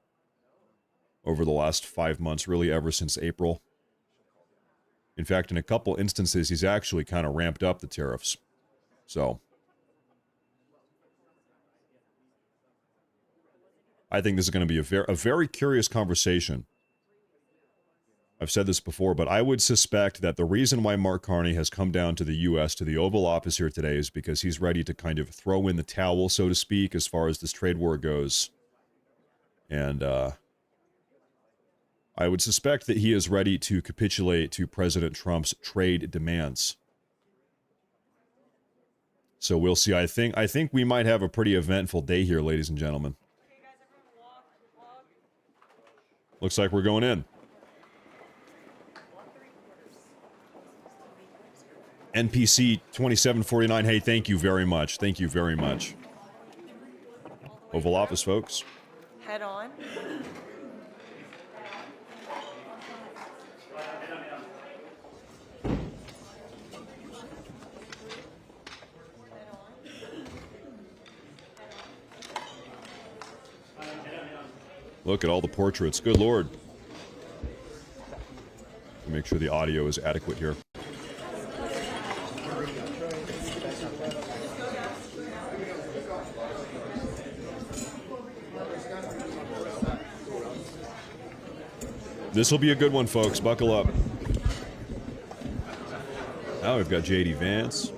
over the last 5 months, really ever since April. In fact, in a couple instances, he's actually kind of ramped up the tariffs. So I think this is going to be a very curious conversation I've said this before, but I would suspect that the reason why Mark Carney has come down to the U.S., to the Oval Office here today, is because he's ready to kind of throw in the towel, so to speak, as far as this trade war goes. And I would suspect that he is ready to capitulate to President Trump's trade demands. So we'll see. I think we might have a pretty eventful day here, ladies and gentlemen. Okay, guys, everyone walk. Looks like we're going in. NPC 2749. Hey, thank you very much. Thank you very much. Oval Office, folks. Head on. Look at all the portraits. Good Lord. Make sure the audio is adequate here. This will be a good one, folks. Buckle up. Now we've got J.D. Vance.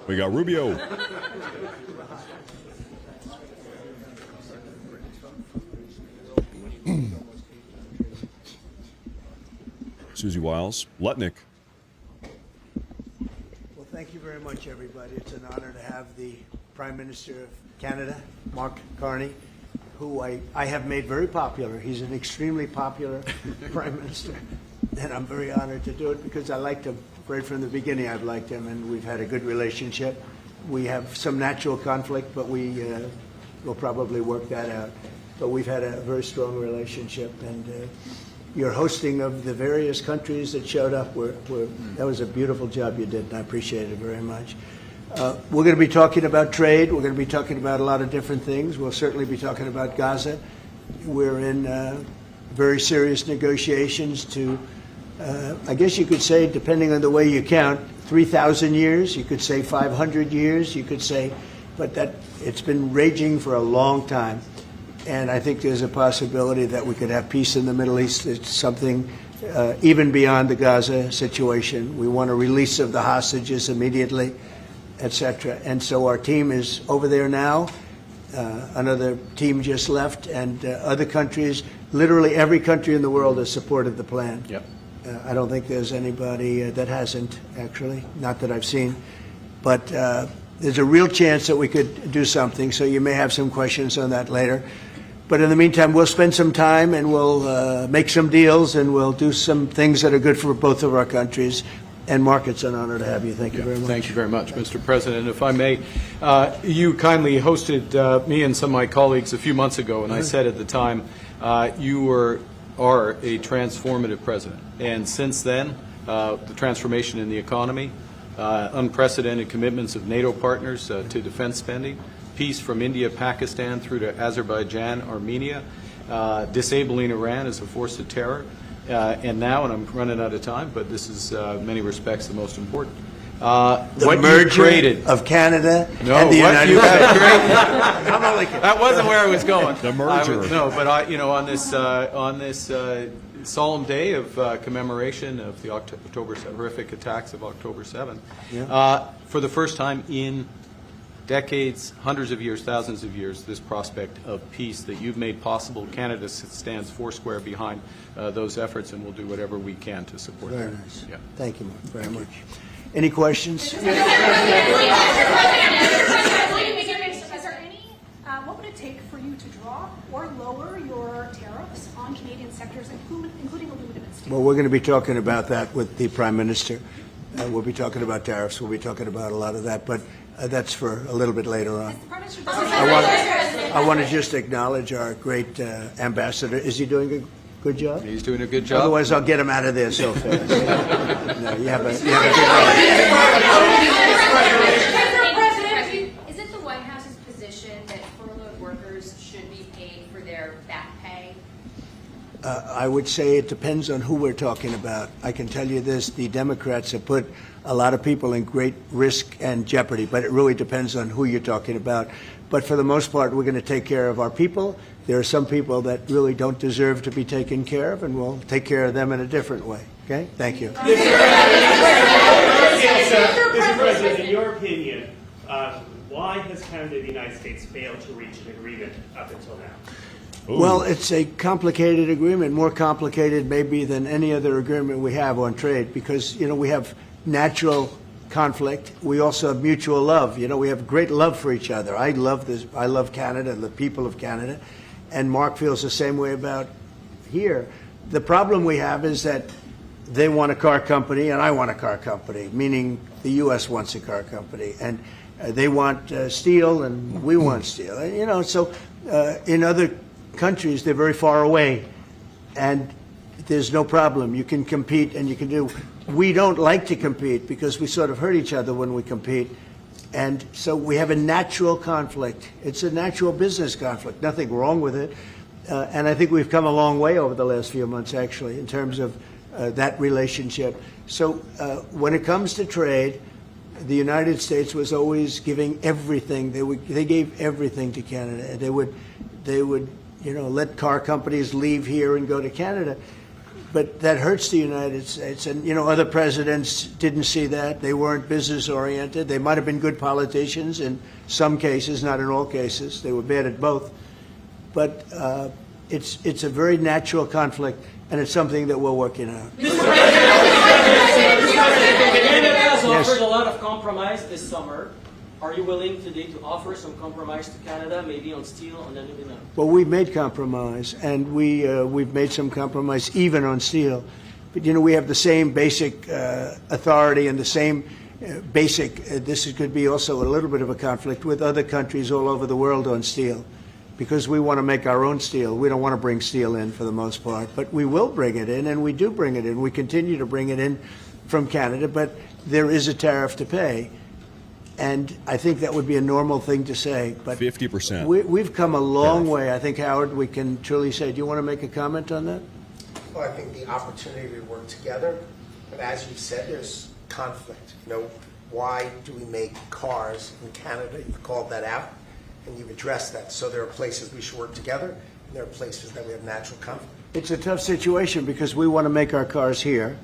We got Rubio. Susie Wiles. Lutnick. Well, thank you very much, everybody. It's an honor to have the Prime Minister of Canada, Mark Carney, who I have made very popular. He's an extremely popular Prime Minister, and I'm very honored to do it because I liked him. Right from the beginning, I've liked him, and we've had a good relationship. We have some natural conflict, but we will probably work that out. But we've had a very strong relationship, and your hosting of the various countries that showed up, that was a beautiful job you did, and I appreciate it very much. We're going to be talking about trade. We're going to be talking about a lot of different things. We'll certainly be talking about Gaza. We're in very serious negotiations to, I guess you could say, depending on the way you count, 3,000 years. You could say 500 years. You could say, but that it's been raging for a long time. And I think there's a possibility that we could have peace in the Middle East. It's something even beyond the Gaza situation. We want a release of the hostages immediately, etc. And so our team is over there now. Another team just left, and other countries, literally every country in the world has supported the plan. Yep. I don't think there's anybody that hasn't, actually, not that I've seen. But there's a real chance that we could do something, so you may have some questions on that later. But in the meantime, we'll spend some time and we'll make some deals and we'll do some things that are good for both of our countries. And Mark, it's an honor to have you. Thank you very much. Thank you very much, Mr. President. If I may, you kindly hosted me and some of my colleagues a few months ago, and I said at the time, you are a transformative president. And since then, the transformation in the economy, unprecedented commitments of NATO partners to defense spending, peace from India, Pakistan through to Azerbaijan, Armenia, disabling Iran as a force of terror, and now, and I'm running out of time, but this is in many respects the most important. The merger of Canada and the United States. That wasn't where I was going. The merger. On this solemn day of commemoration of the horrific attacks of October 7th, for the first time in decades, hundreds of years, thousands of years, this prospect of peace that you've made possible. Canada stands foursquare behind those efforts, and we'll do whatever we can to support them. Very nice. Yeah. Thank you, Mark, very much. Any questions? Is there any, what would it take for you to drop or lower your tariffs on Canadian sectors, including aluminum and steel? Well, we're going to be talking about that with the Prime Minister. We'll be talking about tariffs. We'll be talking about a lot of that, but that's for a little bit later on. I want to just acknowledge our great ambassador. Is he doing a good job? He's doing a good job. Otherwise, I'll get him out of there so fast. No, you have a good Is it the White House's position that furloughed workers should be paid for their back pay? I would say it depends on who we're talking about. I can tell you this, the Democrats have put a lot of people in great risk and jeopardy, but it really depends on who you're talking about. But for the most part, we're going to take care of our people, there are some people that really don't deserve to be taken care of, and we'll take care of them in a different way. Okay? Thank you. Mr. President, in your opinion, why has Canada and the United States failed to reach an agreement up until now? Well, it's a complicated agreement, more complicated maybe than any other agreement we have on trade, because, you know, we have natural conflict. We also have mutual love. You know, we have great love for each other. I love this. I love Canada, the people of Canada, and Mark feels the same way about here. The problem we have is that they want a car company and I want a car company, meaning the U.S. wants a car company, and they want steel and we want steel. And, you know, so in other countries, they're very far away, and there's no problem. You can compete and you can do. We don't like to compete because we sort of hurt each other when we compete, and so we have a natural conflict. It's a natural business conflict. Nothing wrong with it, and I think we've come a long way over the last few months, actually, in terms of that relationship. So when it comes to trade, the United States was always giving everything. They gave everything to Canada. They would, you know, let car companies leave here and go to Canada. But that hurts the United States. And, you know, other presidents didn't see that. They weren't business-oriented. They might have been good politicians in some cases, not in all cases. They were bad at both. But it's a very natural conflict, and it's something that we're working on. Canada has offered a lot of compromise this summer. Are you willing today to offer some compromise to Canada, maybe on steel, on aluminum? Well, we've made compromise, and we've made some compromise even on steel. But, you know, we have the same basic authority and the same basic, this could be also a little bit of a conflict with other countries all over the world on steel, because we want to make our own steel. We don't want to bring steel in for the most part, but we will bring it in, and we do bring it in. We continue to bring it in from Canada, but there is a tariff to pay. And I think that would be a normal thing to say. But 50%. We've come a long way. I think, Howard, we can truly say. Do you want to make a comment on that? Well, I think the opportunity to work together, and as you said, there's conflict. You know, why do we make cars in Canada? You've called that out, and you've addressed that. So there are places we should work together, and there are places that we have natural conflict. It's a tough situation because we want to make our cars here.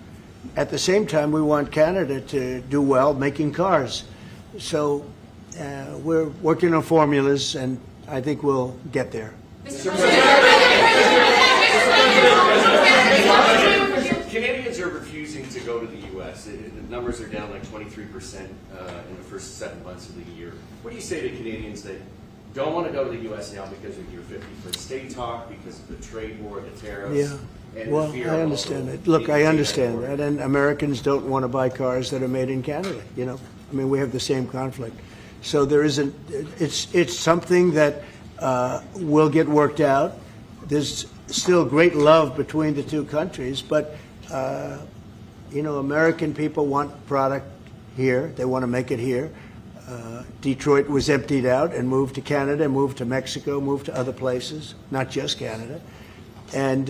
At the same time, we want Canada to do well making cars. So we're working on formulas, and I think we'll get there. Canadians are refusing to go to the U.S. The numbers are down like 23% in the first 7 months of the year. What do you say to Canadians that don't want to go to the U.S. now because of your 50-foot state talk, because of the trade war, the tariffs? Yeah. Well, I understand it. Look, I understand that, and Americans don't want to buy cars that are made in Canada, you know. I mean, we have the same conflict. So there isn't, it's something that will get worked out. There's still great love between the two countries, but, you know, American people want product here. They want to make it here. Detroit was emptied out and moved to Canada, moved to Mexico, moved to other places, not just Canada. And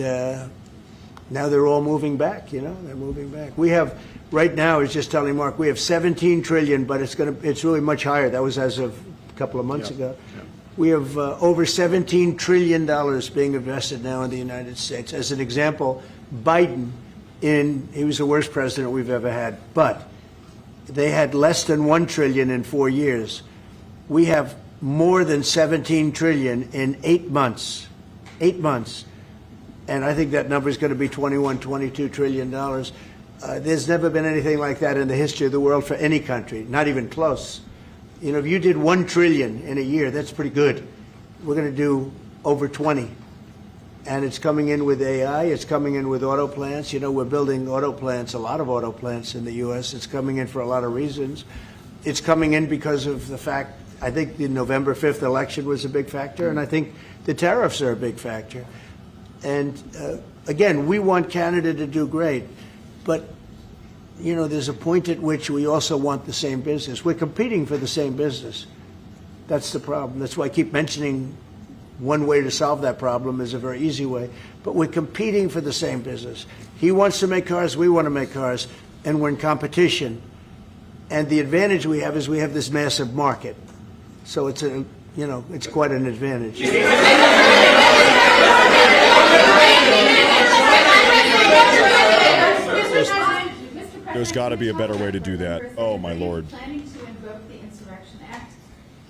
now they're all moving back, you know, they're moving back. We have, right now, I was just telling Mark, we have 17 trillion, but it's really much higher. That was as of a couple of months ago. Yeah. We have over $17 trillion being invested now in the United States. As an example, Biden, he was the worst president we've ever had, but they had less than $1 trillion in 4 years. We have more than 17 trillion in 8 months. 8 months. And I think that number is going to be $22 trillion. There's never been anything like that in the history of the world for any country, not even close. You know, if you did 1 trillion in a year, that's pretty good. We're going to do over 20. And it's coming in with AI. It's coming in with auto plants. You know, we're building auto plants, a lot of auto plants in the U.S. It's coming in for a lot of reasons. It's coming in because of the fact, I think the November 5th election was a big factor, and I think the tariffs are a big factor. And again, we want Canada to do great, but you know, there's a point at which we also want the same business. We're competing for the same business. That's the problem. That's why I keep mentioning one way to solve that problem is a very easy way. But we're competing for the same business. He wants to make cars, we want to make cars, and we're in competition. And the advantage we have is we have this massive market. So it's a, you know, it's quite an advantage. There's got to be a better way to do that. Oh my lord. Planning to invoke the Insurrection Act,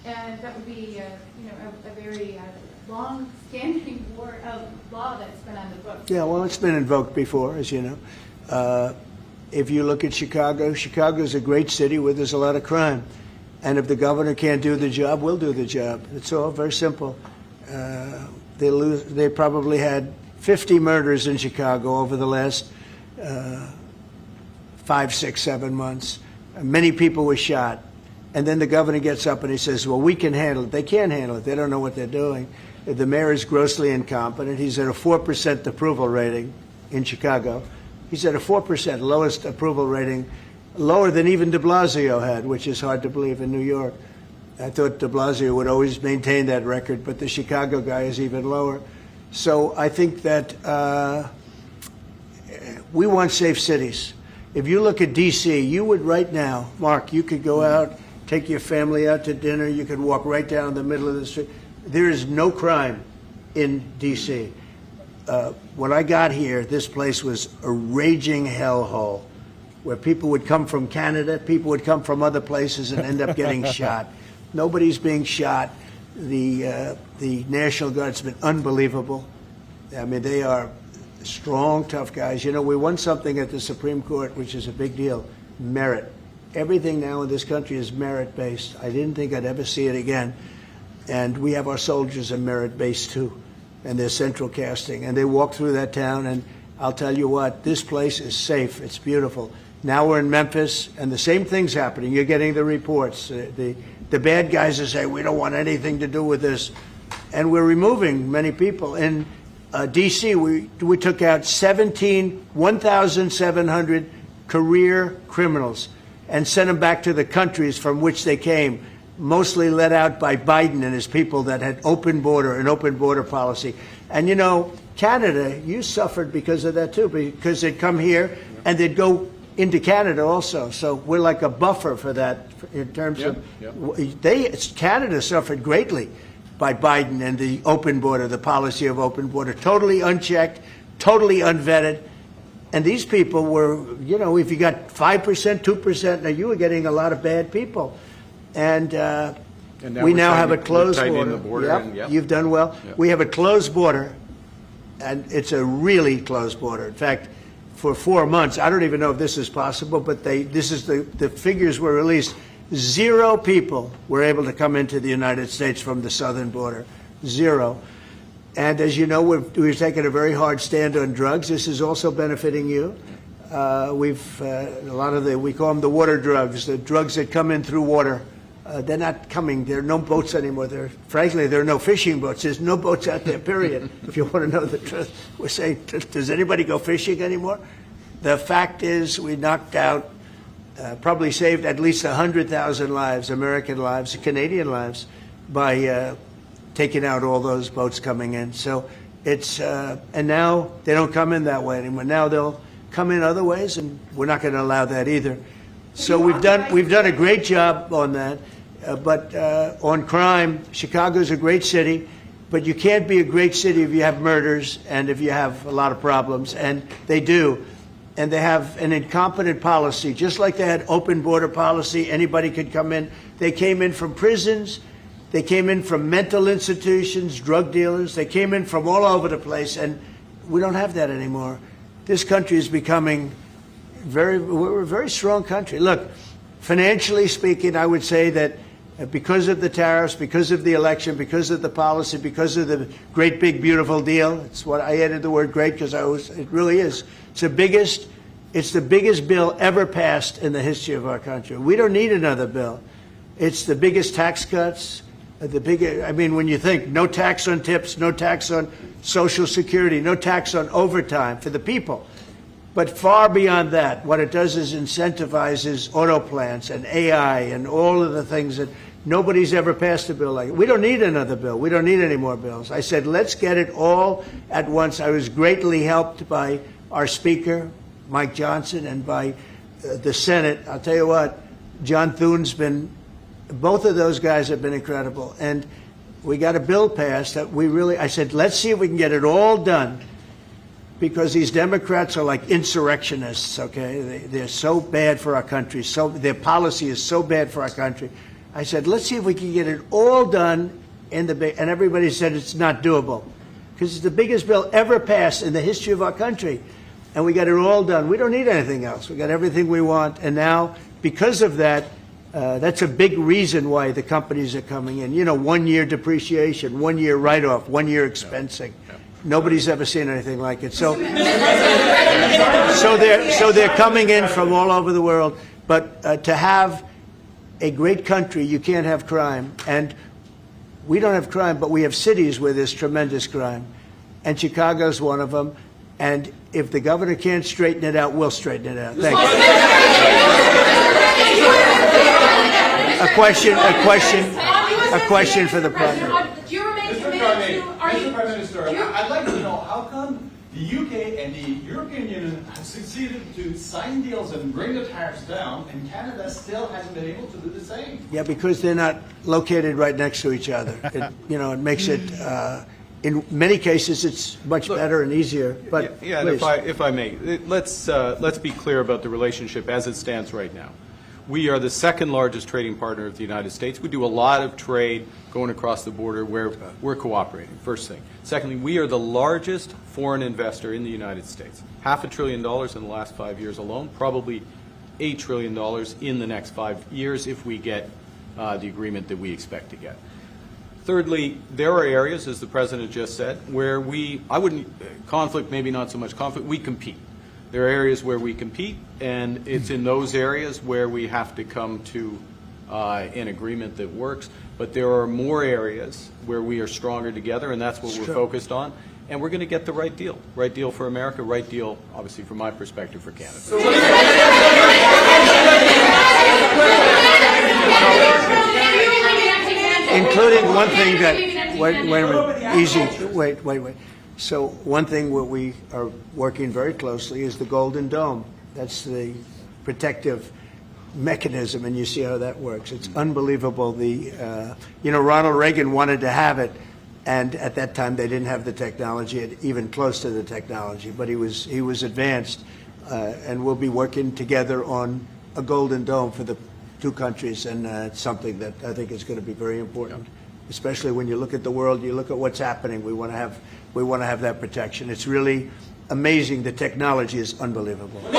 and that would be, a very long-standing law that's been on the books. Yeah, well, it's been invoked before, as you know. If you look at Chicago, Chicago's a great city where there's a lot of crime. And if the governor can't do the job, we'll do the job. It's all very simple. They probably had 50 murders in Chicago over the last 5, 6, 7 months. Many people were shot. And then the governor gets up and he says, well, we can handle it. They can't handle it. They don't know what they're doing. The mayor is grossly incompetent. He's at a 4% approval rating in Chicago. He's at a 4%, lowest approval rating, lower than even de Blasio had, which is hard to believe in New York. I thought de Blasio would always maintain that record, but the Chicago guy is even lower. So I think that we want safe cities. If you look at D.C., you would right now, Mark, you could go out, take your family out to dinner, you could walk right down the middle of the street. There is no crime in D.C. When I got here, this place was a raging hellhole where people would come from Canada, people would come from other places and end up getting shot. Nobody's being shot. The National Guard's been unbelievable. I mean, they are strong, tough guys. You know, we won something at the Supreme Court, which is a big deal, merit. Everything now in this country is merit-based. I didn't think I'd ever see it again. And we have our soldiers are merit-based, too, and they're central casting. And they walk through that town, and I'll tell you what, this place is safe. It's beautiful. Now we're in Memphis, and the same thing's happening. You're getting the reports. The bad guys are saying, we don't want anything to do with this. And we're removing many people. In D.C., we took out 1,700 career criminals and sent them back to the countries from which they came, mostly led out by Biden and his people that had an open border policy. And, you know, Canada, you suffered because of that, too, because they'd come here and they'd go into Canada also. So we're like a buffer for that in terms of Canada suffered greatly by Biden and the open border, the policy of open border, totally unchecked, totally unvetted. And these people were, you know, if you got 5%, 2%, now you were getting a lot of bad people. And we now have a closed border. You've done well. Yep. We have a closed border, and it's a really closed border. In fact, for 4 months, I don't even know if this is possible, but the figures were released. 0 people were able to come into the United States from the southern border. 0. And as you know, we've taken a very hard stand on drugs. This is also benefiting you. A lot of we call them the water drugs, the drugs that come in through water. They're not coming. There are no boats anymore. Frankly, there are no fishing boats. There's no boats out there, period, if you want to know the truth. We're saying, does anybody go fishing anymore? The fact is we knocked out, probably saved at least 100,000 lives, American lives, Canadian lives, by taking out all those boats coming in. So it's, and now they don't come in that way anymore. Now they'll come in other ways, and we're not going to allow that either. So we've done a great job on that. But on crime, Chicago's a great city, but you can't be a great city if you have murders and if you have a lot of problems, and they do. And they have an incompetent policy, just like they had open border policy, anybody could come in. They came in from prisons, they came in from mental institutions, drug dealers, they came in from all over the place, and we don't have that anymore. This country is becoming we're a very strong country. Look, financially speaking, I would say that because of the tariffs, because of the election, because of the policy, because of the great, big, beautiful deal, it's what I added the word great because it really is. It's the biggest bill ever passed in the history of our country. We don't need another bill. It's the biggest tax cuts, I mean, when you think no tax on tips, no tax on Social Security, no tax on overtime for the people. But far beyond that, what it does is incentivizes auto plants and AI and all of the things that nobody's ever passed a bill like it. We don't need another bill. We don't need any more bills. I said, let's get it all at once. I was greatly helped by our Speaker, Mike Johnson, and by the Senate. I'll tell you what, John Thune's both of those guys have been incredible. And we got a bill passed that I said, let's see if we can get it all done because these Democrats are like insurrectionists, okay? They're so bad for our country. Their policy is so bad for our country. I said, let's see if we can get it all done and everybody said it's not doable because it's the biggest bill ever passed in the history of our country. And we got it all done. We don't need anything else. We got everything we want. And now, because of that, that's a big reason why the companies are coming in. 1 year depreciation, 1 year write-off, 1 year expensing. Nobody's ever seen anything like it. So they're coming in from all over the world. But to have a great country, you can't have crime. And we don't have crime, but we have cities where there's tremendous crime. And Chicago's one of them. And if the governor can't straighten it out, we'll straighten it out. Thank you. A question for the president. Do you remain Mr. committed Carney, to? Mr. Prime Minister, I'd like to know how come the UK and the European Union have succeeded to sign deals and bring the tariffs down, and Canada still hasn't been able to do the same? Yeah, because they're not located right next to each other. It makes it. In many cases, it's much better and easier. But yeah, if I may, let's be clear about the relationship as it stands right now. We are the second largest trading partner of the United States. We do a lot of trade going across the border where we're cooperating, first thing. Secondly, we are the largest foreign investor in the United States. $500 billion in the last 5 years alone, probably $8 trillion in the next 5 years if we get the agreement that we expect to get. Thirdly, there are areas, as the President just said, where conflict, maybe not so much conflict, we compete. There are areas where we compete, and it's in those areas where we have to come to an agreement that works. But there are more areas where we are stronger together, and that's what we're focused on. And we're going to get the right deal. Right deal for America, right deal, obviously, from my perspective, for Canada. Including one thing that, wait a minute, easy, wait. So one thing where we are working very closely is the Golden Dome. That's the protective mechanism, and you see how that works. It's unbelievable. Ronald Reagan wanted to have it, and at that time they didn't have the technology, even close to the technology, but he was advanced, and we'll be working together on a Golden Dome for the two countries, and it's something that I think is going to be very important, especially when you look at the world, you look at what's happening. We want to have that protection. It's really amazing. The technology is unbelievable. Mr.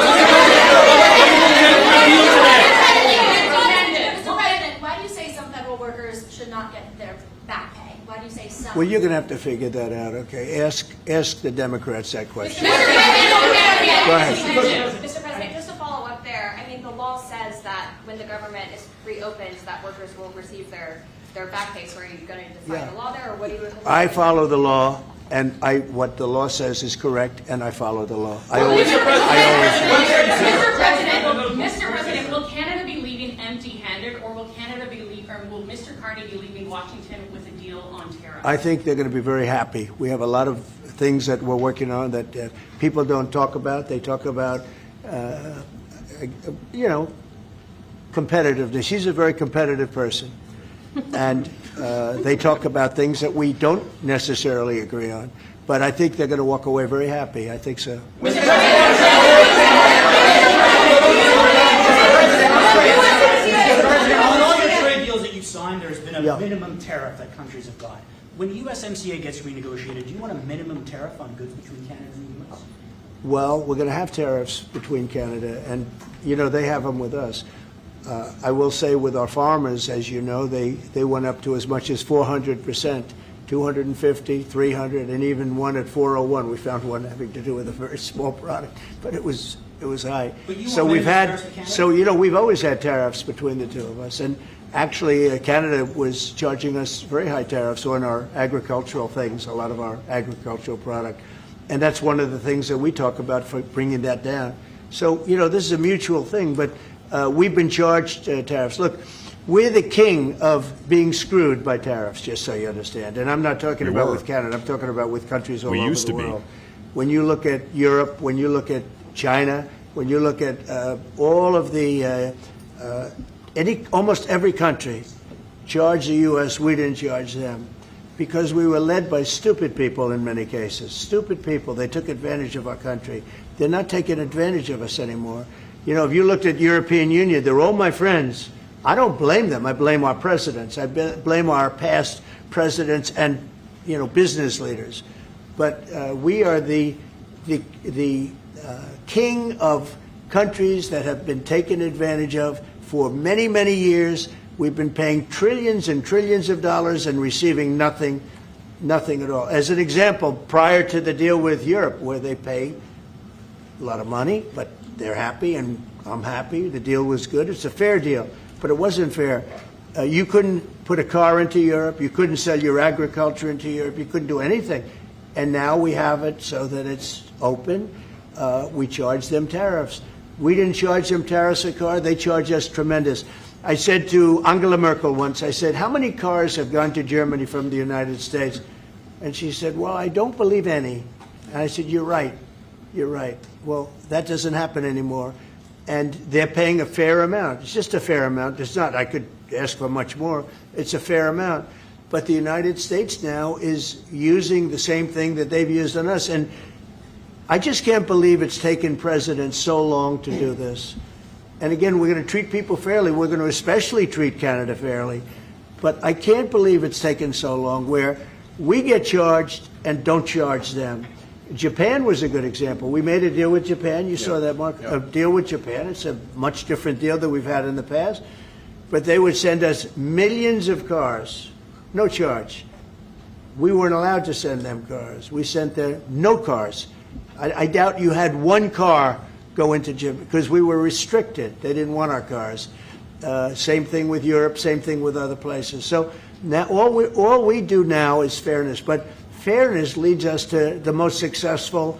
President, why do you say some federal workers should not get their back pay? Why do you say some? Well, you're going to have to figure that out, okay? Ask the Democrats that question. Go ahead. Mr. President, just to follow up there, I mean, the law says that when the government is reopened, that workers will receive their back pay. So are you going to define the law there, or what do you? I follow the law, and what the law says is correct, and I follow the law. Mr. President, will Canada be leaving empty-handed, or will will Mr. Carney be leaving Washington with a deal on tariffs? I think they're going to be very happy. We have a lot of things that we're working on that people don't talk about. They talk about, competitiveness. She's a very competitive person. And they talk about things that we don't necessarily agree on. But I think they're going to walk away very happy. I think so. On all your trade deals that you've signed, there's been a minimum tariff that countries have got. When USMCA gets renegotiated, do you want a minimum tariff on goods between Canada and the U.S.? Well, we're going to have tariffs between Canada, and, they have them with us. I will say with our farmers, as you know, they went up to as much as 400%, 250, 300, and even one at 401. We found one having to do with a very small product, but it was high. So we've always had tariffs between the two of us, and actually Canada was charging us very high tariffs on our agricultural things, a lot of our agricultural product, and that's one of the things that we talk about for bringing that down. So this is a mutual thing, but. We've been charged tariffs. Look, we're the king of being screwed by tariffs, just so you understand. And I'm not talking about with Canada. I'm talking about with countries all over the world. When you look at Europe, when you look at China, when you look at all of the almost every country charged the U.S., we didn't charge them. because we were led by stupid people in many cases. Stupid people. They took advantage of our country. They're not taking advantage of us anymore. You know, if you looked at the European Union, they're all my friends. I don't blame them. I blame our presidents. I blame our past presidents and, you know, business leaders. But we are the king of countries that have been taken advantage of for many, many years. We've been paying trillions and trillions of dollars and receiving nothing at all. As an example, prior to the deal with Europe, where they pay a lot of money, but they're happy and I'm happy. The deal was good. It's a fair deal, but it wasn't fair. You couldn't put a car into Europe. You couldn't sell your agriculture into Europe. You couldn't do anything. And now we have it so that it's open. We charge them tariffs. We didn't charge them tariffs a car. They charge us tremendous. I said to Angela Merkel once, I said, how many cars have gone to Germany from the United States? And she said, well, I don't believe any. And I said, you're right. You're right. Well, that doesn't happen anymore. And they're paying a fair amount. It's just a fair amount. It's not, I could ask for much more. It's a fair amount. But the United States now is using the same thing that they've used on us. And I just can't believe it's taken presidents so long to do this. And again, we're going to treat people fairly. We're going to especially treat Canada fairly. But I can't believe it's taken so long where we get charged and don't charge them. Japan was a good example. We made a deal with Japan. You saw that, Mark? A deal with Japan. It's a much different deal than we've had in the past. But they would send us millions of cars, no charge. We weren't allowed to send them cars. We sent them no cars. I doubt you had one car go into Japan because we were restricted. They didn't want our cars. Same thing with Europe. Same thing with other places. So now all we do now is fairness. But fairness leads us to the most successful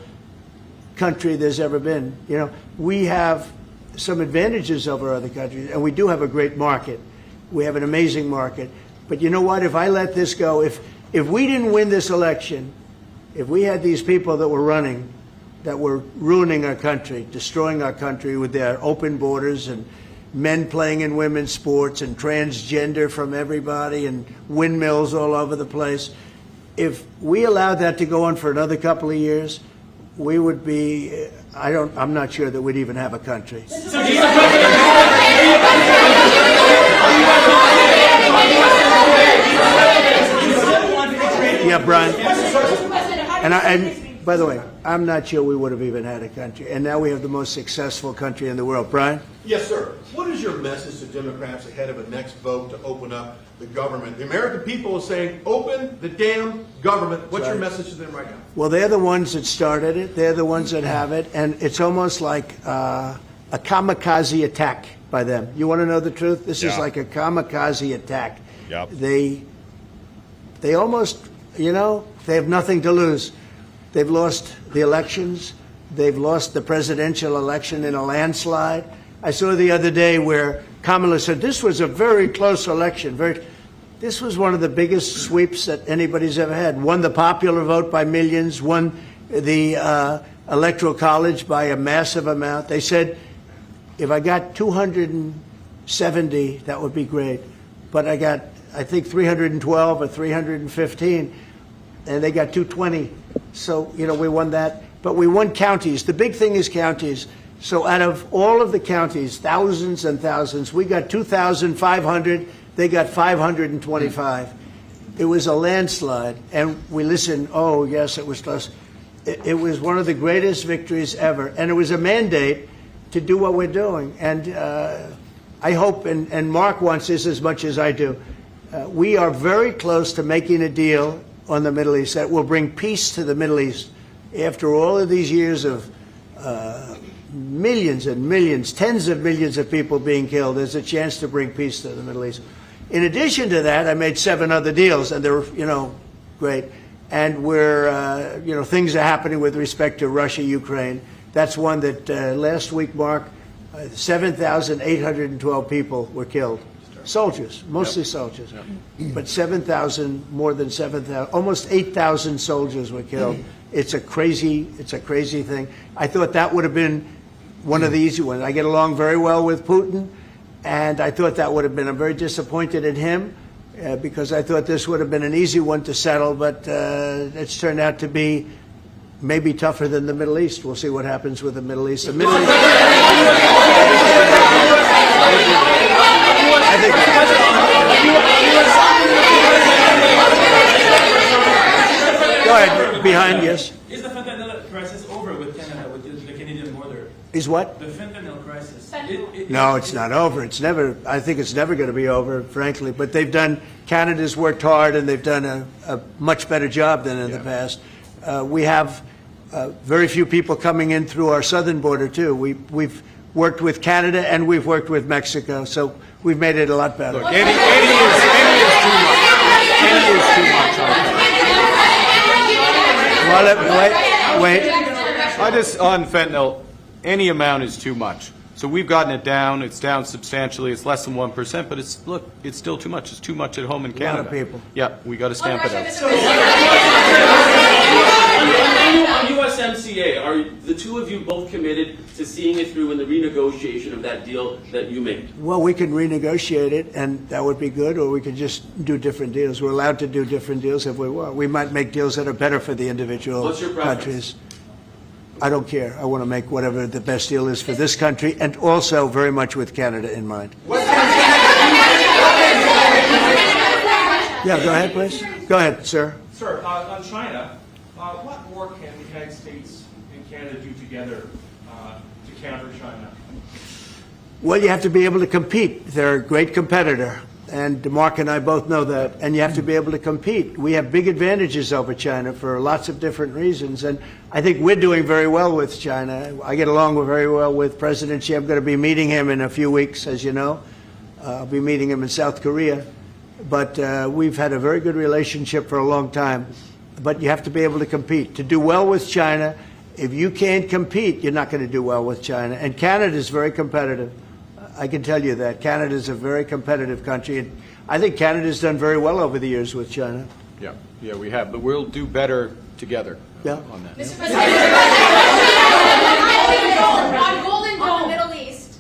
country there's ever been. You know, we have some advantages over other countries, and we do have a great market. We have an amazing market. But you know what? If I let this go, if we didn't win this election, if we had these people that were running, that were ruining our country, destroying our country with their open borders and men playing in women's sports and transgender from everybody and windmills all over the place, if we allowed that to go on for another couple of years, we would be, I'm not sure that we'd even have a country. Yeah, Brian. And by the way, I'm not sure we would have even had a country. And now we have the most successful country in the world. Brian? Yes, sir. What is your message to Democrats ahead of a next vote to open up the government? The American people are saying, open the damn government. What's your message to them right now? Well, they're the ones that started it. They're the ones that have it. And it's almost like a kamikaze attack by them. You want to know the truth? This is like a kamikaze attack. Yep. They almost, you know, they have nothing to lose. They've lost the elections. They've lost the presidential election in a landslide. I saw the other day where Kamala said this was a very close election. This was one of the biggest sweeps that anybody's ever had. Won the popular vote by millions, won the Electoral College by a massive amount. They said, if I got 270, that would be great. But I got, I think, 312 or 315, and they got 220. So, you know, we won that. But we won counties. The big thing is counties. So out of all of the counties, thousands and thousands, we got 2,500. They got 525. It was a landslide. And we listened, oh, yes, it was close. It was one of the greatest victories ever. And it was a mandate to do what we're doing. And I hope, and Mark wants this as much as I do, we are very close to making a deal on the Middle East that will bring peace to the Middle East. After all of these years of millions and millions, tens of millions of people being killed, there's a chance to bring peace to the Middle East. In addition to that, I made 7 other deals, and they're, you know, great. And we're, you know, things are happening with respect to Russia, Ukraine. That's one that last week, Mark, 7,812 people were killed. Soldiers, mostly soldiers. But 7,000, more than 7,000, almost 8,000 soldiers were killed. It's a crazy thing. I thought that would have been one of the easy ones. I get along very well with Putin, and I thought that would have been, I'm very disappointed in him. because I thought this would have been an easy one to settle, but it's turned out to be maybe tougher than the Middle East. We'll see what happens with the Middle East. The Middle East. I think. Go ahead. Behind, yes. Is the fentanyl crisis over with Canada, with the Canadian border? Is what? The fentanyl crisis. No, it's not over. It's never. I think it's never going to be over, frankly. But they've done. Canada's worked hard, and they've done a much better job than in the past. We have very few people coming in through our southern border too. We've worked with Canada and we've worked with Mexico, so we've made it a lot better. Look, any is too much. Any is too much. Well, wait. I just on fentanyl, any amount is too much. So we've gotten it down. It's down substantially. It's less than 1%, but it's still too much. It's too much at home in Canada. A lot of people. Yeah, we got to stamp it out. On USMCA, are the two of you both committed to seeing it through in the renegotiation of that deal that you made? Well, we can renegotiate it, and that would be good, or we could just do different deals. We're allowed to do different deals if we want. We might make deals that are better for the individual What's your preference? countries. I don't care. I want to make whatever the best deal is for this country, and also very much with Canada in mind. Yeah, go ahead, please. Go ahead, sir. Sir, on China, what more can the United States and Canada do together to counter China? Well, you have to be able to compete. They're a great competitor, and Mark and I both know that, and you have to be able to compete. We have big advantages over China for lots of different reasons, and I think we're doing very well with China. I get along very well with President Xi. I'm going to be meeting him in a few weeks, as you know. I'll be meeting him in South Korea. But we've had a very good relationship for a long time. But you have to be able to compete. To do well with China, if you can't compete, you're not going to do well with China. And Canada is very competitive. I can tell you that. Canada is a very competitive country. And I think Canada's done very well over the years with China. Yeah, we have. But we'll do better together on that. Mr. President, on Golden Dome, the Middle East,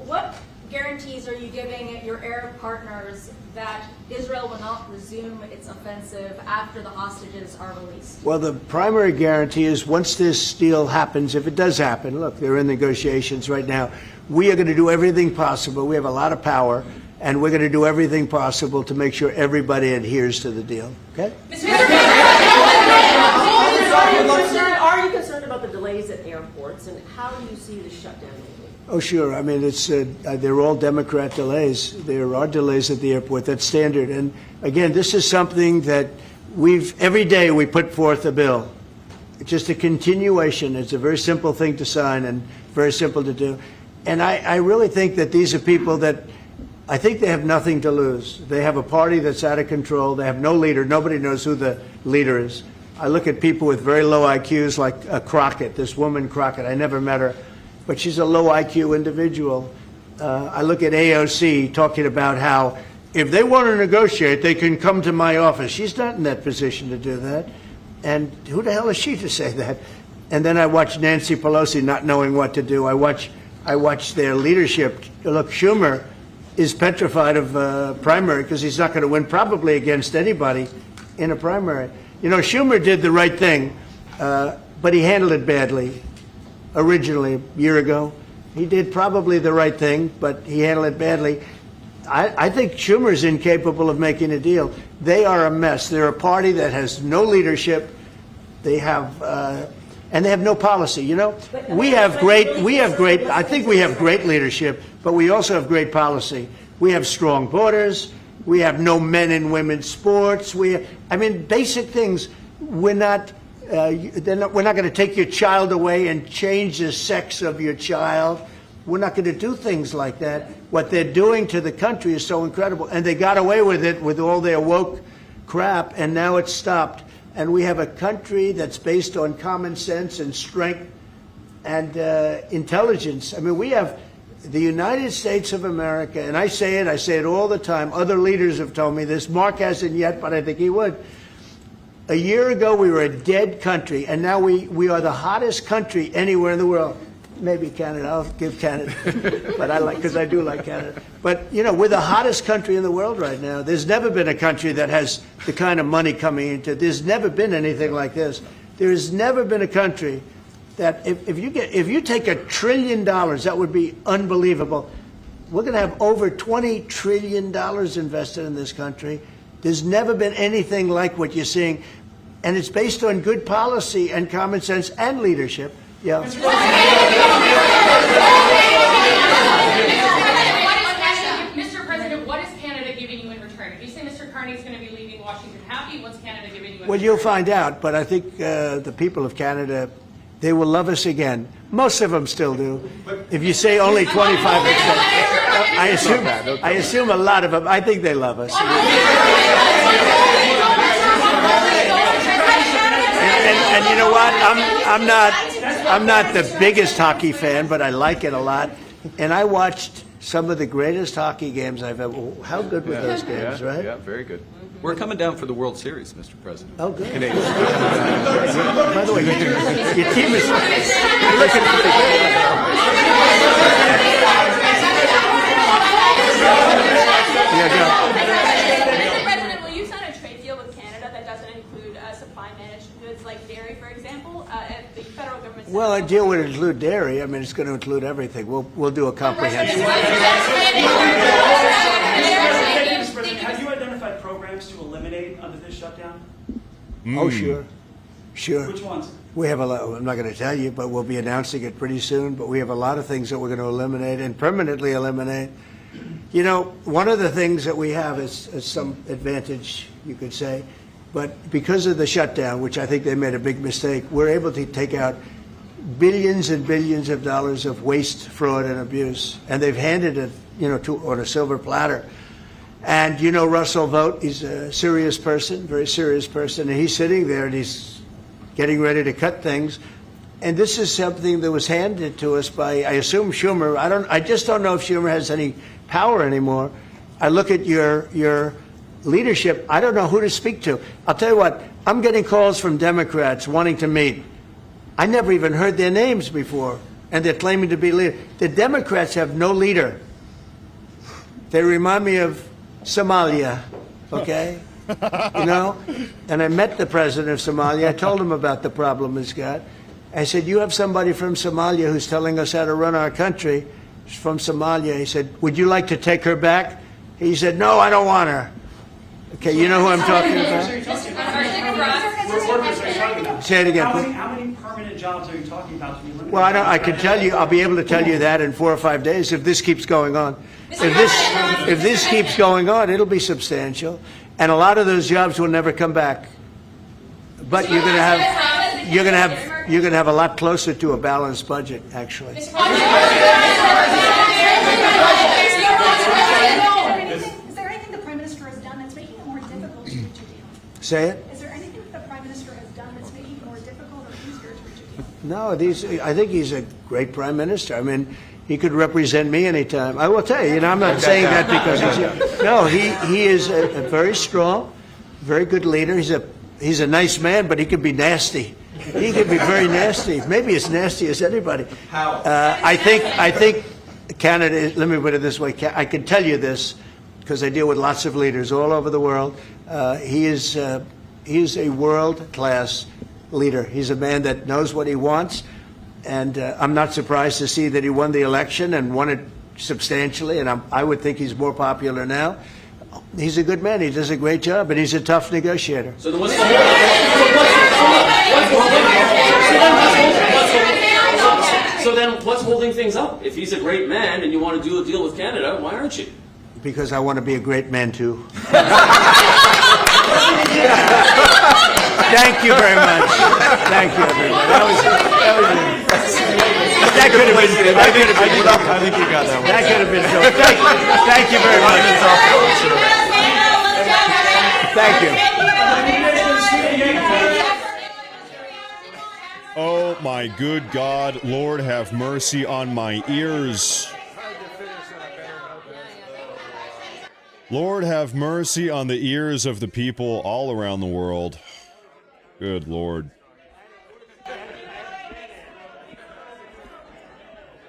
what guarantees are you giving your Arab partners that Israel will not resume its offensive after the hostages are released? Well, the primary guarantee is once this deal happens, if it does happen, look, they're in negotiations right now, we are going to do everything possible. We have a lot of power, and we're going to do everything possible to make sure everybody adheres to the deal. Okay? Are you concerned about the delays at airports, and how do you see the shutdown? Oh, sure. I mean, it's they're all Democrat delays. There are delays at the airport. That's standard. And again, this is something that every day we put forth a bill. It's just a continuation. It's a very simple thing to sign and very simple to do. And I really think that these are people that I think they have nothing to lose. They have a party that's out of control. They have no leader. Nobody knows who the leader is. I look at people with very low IQs like Crockett, this woman Crockett. I never met her, but she's a low IQ individual. I look at AOC talking about how if they want to negotiate, they can come to my office. She's not in that position to do that. And who the hell is she to say that? And then I watch Nancy Pelosi not knowing what to do. I watch their leadership. Look, Schumer is petrified of primary because he's not going to win probably against anybody in a primary. You know, Schumer did the right thing, but he handled it badly originally a year ago. He did probably the right thing, but he handled it badly. I think Schumer's incapable of making a deal. They are a mess. They're a party that has no leadership. They have, and they have no policy. You know, I think we have great leadership, but we also have great policy. We have strong borders. We have no men and women's sports. Basic things. We're not going to take your child away and change the sex of your child. We're not going to do things like that. What they're doing to the country is so incredible. And they got away with it with all their woke crap, and now it's stopped. And we have a country that's based on common sense and strength and intelligence. I mean, we have the United States of America, and I say it all the time. Other leaders have told me this. Mark hasn't yet, but I think he would. A year ago, we were a dead country, and now we are the hottest country anywhere in the world. maybe Canada. I'll give Canada, but because I do like Canada. But you know, we're the hottest country in the world right now. There's never been a country that has the kind of money coming into it. There's never been anything like this. There has never been a country that if you take $1 trillion, that would be unbelievable. We're going to have over $20 trillion invested in this country. There's never been anything like what you're seeing, and it's based on good policy and common sense and leadership. Yeah. Mr. President, what is Canada giving you in return? If you say Mr. Carney is going to be leaving Washington happy, what's Canada giving you in Well, return? you'll find out, but I think the people of Canada, they will love us again. Most of them still do. If you say only 25%, I assume a lot of them, I think they love us. And you know what? I'm not the biggest hockey fan, but I like it a lot. And I watched some of the greatest hockey games I've ever. How good were those games, right? Yeah, very good. We're coming down for the World Series, Mr. President. Oh, good. Canadians. By the way, your team is looking at the Mr. President, will you sign a trade deal with Canada that doesn't include supply managed goods like dairy, for example? If the federal government. Well, a deal would include dairy. I mean, it's going to include everything. We'll do a comprehensive. Mr. President, have you identified programs to eliminate under this shutdown? Oh, sure. Which ones? We have a lot. I'm not going to tell you, but we'll be announcing it pretty soon. But we have a lot of things that we're going to eliminate and permanently eliminate. You know, one of the things that we have is some advantage, you could say, but because of the shutdown, which I think they made a big mistake, we're able to take out billions and billions of dollars of waste, fraud, and abuse, and they've handed it, you know, on a silver platter. And you know Russell Vought, he's a serious person, very serious person, and he's sitting there and he's getting ready to cut things. And this is something that was handed to us by, I assume, Schumer. I just don't know if Schumer has any power anymore. I look at your leadership, I don't know who to speak to. I'll tell you what, I'm getting calls from Democrats wanting to meet. I never even heard their names before, and they're claiming to be leaders. The Democrats have no leader. They remind me of Somalia, okay? You know? And I met the president of Somalia. I told him about the problem he's got. I said, you have somebody from Somalia who's telling us how to run our country. She's from Somalia. He said, would you like to take her back? He said, no, I don't want her. Okay, you know who I'm talking about? Say it again, please. How many permanent jobs are you talking about to be eliminated? Well, I can tell you, I'll be able to tell you that in 4 or 5 days if this keeps going on. If this keeps going on, it'll be substantial, and a lot of those jobs will never come back. But you're going to have a lot closer to a balanced budget, actually. Is there anything the Prime Minister has done that's making it more difficult to reach a deal? Say it. Is there anything that the Prime Minister has done that's making it more difficult or easier to reach a deal? No, I think he's a great prime minister. I mean, he could represent me anytime. I will tell you, I'm not saying that because he is a very strong, very good leader. He's a nice man, but he could be nasty. He could be very nasty. Maybe as nasty as anybody. How? I think Canada. Let me put it this way. I can tell you this because I deal with lots of leaders all over the world. He is a world-class leader. He's a man that knows what he wants, and I'm not surprised to see that he won the election and won it substantially, and I would think he's more popular now. He's a good man. He does a great job, and he's a tough negotiator. So then what's holding things up? If he's a great man and you want to do a deal with Canada, why aren't you? Because I want to be a great man, too. Thank you very much. Thank you, everybody. That could have been good. I think you got that one. That could have been good. Thank you very much. Thank you. Oh my good God, Lord have mercy on my ears. Lord have mercy on the ears of the people all around the world. Good Lord.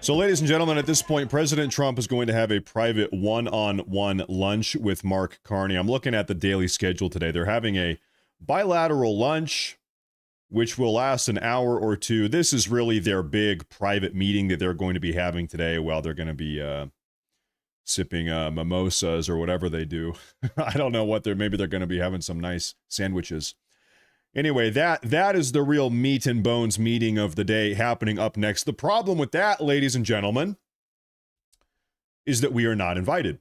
So, ladies and gentlemen, at this point, President Trump is going to have a private one-on-one lunch with Mark Carney. I'm looking at the daily schedule today. They're having a bilateral lunch, which will last an hour or two. This is really their big private meeting that they're going to be having today while they're going to be sipping mimosas or whatever they do. I don't know what maybe they're going to be having some nice sandwiches. Anyway, that is the real meat and bones meeting of the day happening up next. The problem with that, ladies and gentlemen, is that we are not invited.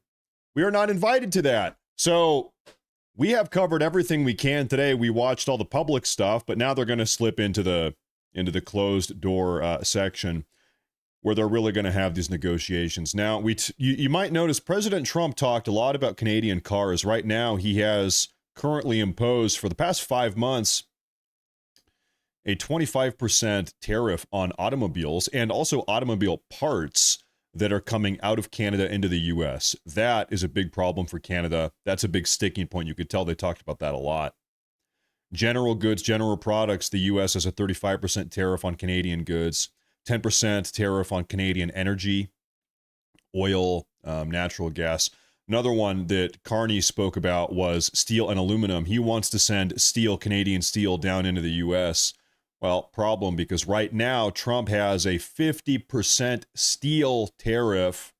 We are not invited to that. So we have covered everything we can today. We watched all the public stuff, but now they're going to slip into the closed door section where they're really going to have these negotiations. Now, you might notice President Trump talked a lot about Canadian cars. Right now, he has currently imposed for the past 5 months a 25% tariff on automobiles and also automobile parts that are coming out of Canada into the U.S. That is a big problem for Canada. That's a big sticking point. You could tell they talked about that a lot. General goods, general products, the U.S. has a 35% tariff on Canadian goods, 10% tariff on Canadian energy, oil, natural gas. Another one that Carney spoke about was steel and aluminum. He wants to send steel, Canadian steel, down into the U.S. Well, problem, because right now Trump has a 50% steel tariff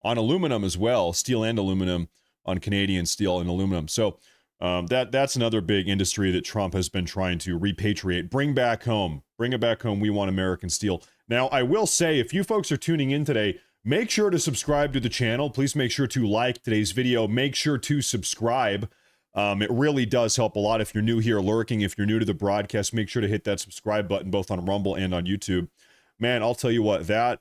on aluminum as well, steel and aluminum on Canadian steel and aluminum. So that's another big industry that Trump has been trying to repatriate, bring back home. Bring it back home. We want American steel. Now, I will say, if you folks are tuning in today, make sure to subscribe to the channel. Please make sure to like today's video. Make sure to subscribe. It really does help a lot. If you're new here lurking, if you're new to the broadcast, make sure to hit that subscribe button both on Rumble and on YouTube. Man, I'll tell you what, the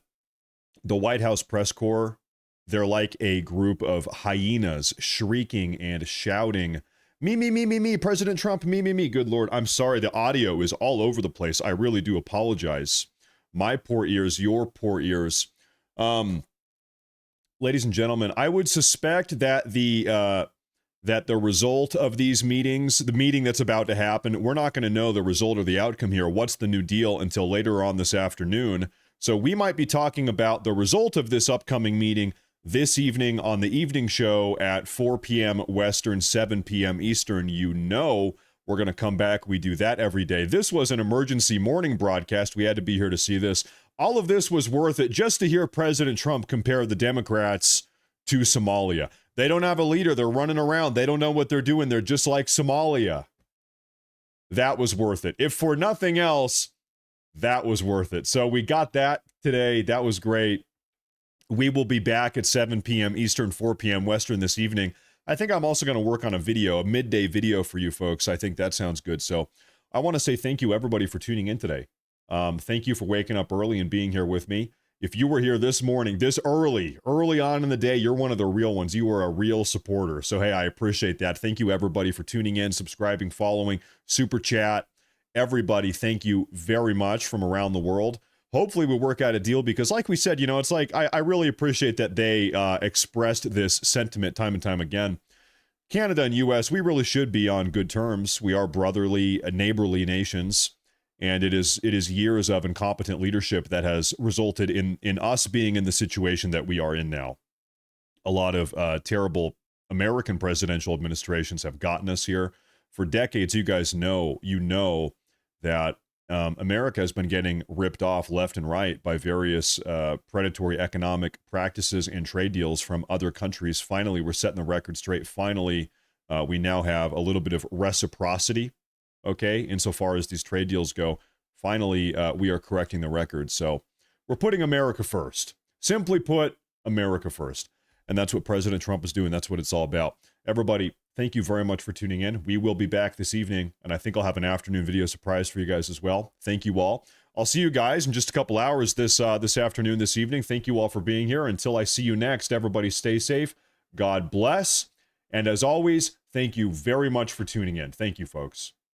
White House press corps, they're like a group of hyenas shrieking and shouting, me, me, me, me, me, President Trump, me, me, me. Good Lord, I'm sorry. The audio is all over the place. I really do apologize. My poor ears, your poor ears. Ladies and gentlemen, I would suspect that the result of these meetings, the meeting that's about to happen, we're not going to know the result or the outcome here. What's the new deal until later on this afternoon? So we might be talking about the result of this upcoming meeting this evening on the evening show at 4 p.m. Western, 7 p.m. Eastern. You know we're going to come back. We do that every day. This was an emergency morning broadcast. We had to be here to see this. All of this was worth it just to hear President Trump compare the Democrats to Somalia. They don't have a leader. They're running around. They don't know what they're doing. They're just like Somalia. That was worth it. If for nothing else, that was worth it. So we got that today. That was great. We will be back at 7 p.m. Eastern, 4 p.m. Western this evening. I think I'm also going to work on a midday video for you folks. I think that sounds good. So I want to say thank you, everybody, for tuning in today. Thank you for waking up early and being here with me. If you were here this morning, this early on in the day, you're one of the real ones. You are a real supporter. So, hey, I appreciate that. Thank you, everybody, for tuning in, subscribing, following, super chat. Everybody, thank you very much from around the world. Hopefully we'll work out a deal because, like we said, it's like I really appreciate that they expressed this sentiment time and time again. Canada and U.S., we really should be on good terms. We are brotherly, neighborly nations. And it is years of incompetent leadership that has resulted in us being in the situation that we are in now. A lot of terrible American presidential administrations have gotten us here. For decades, you guys know, that America has been getting ripped off left and right by various predatory economic practices and trade deals from other countries. Finally, we're setting the record straight. Finally, we now have a little bit of reciprocity. Okay, insofar as these trade deals go, finally, we are correcting the record. So we're putting America first. Simply put, America first. And that's what President Trump is doing. That's what it's all about. Everybody, thank you very much for tuning in. We will be back this evening, and I think I'll have an afternoon video surprise for you guys as well. Thank you all. I'll see you guys in just a couple hours this afternoon, this evening. Thank you all for being here. Until I see you next, everybody stay safe. God bless. And as always, thank you very much for tuning in. Thank you, folks.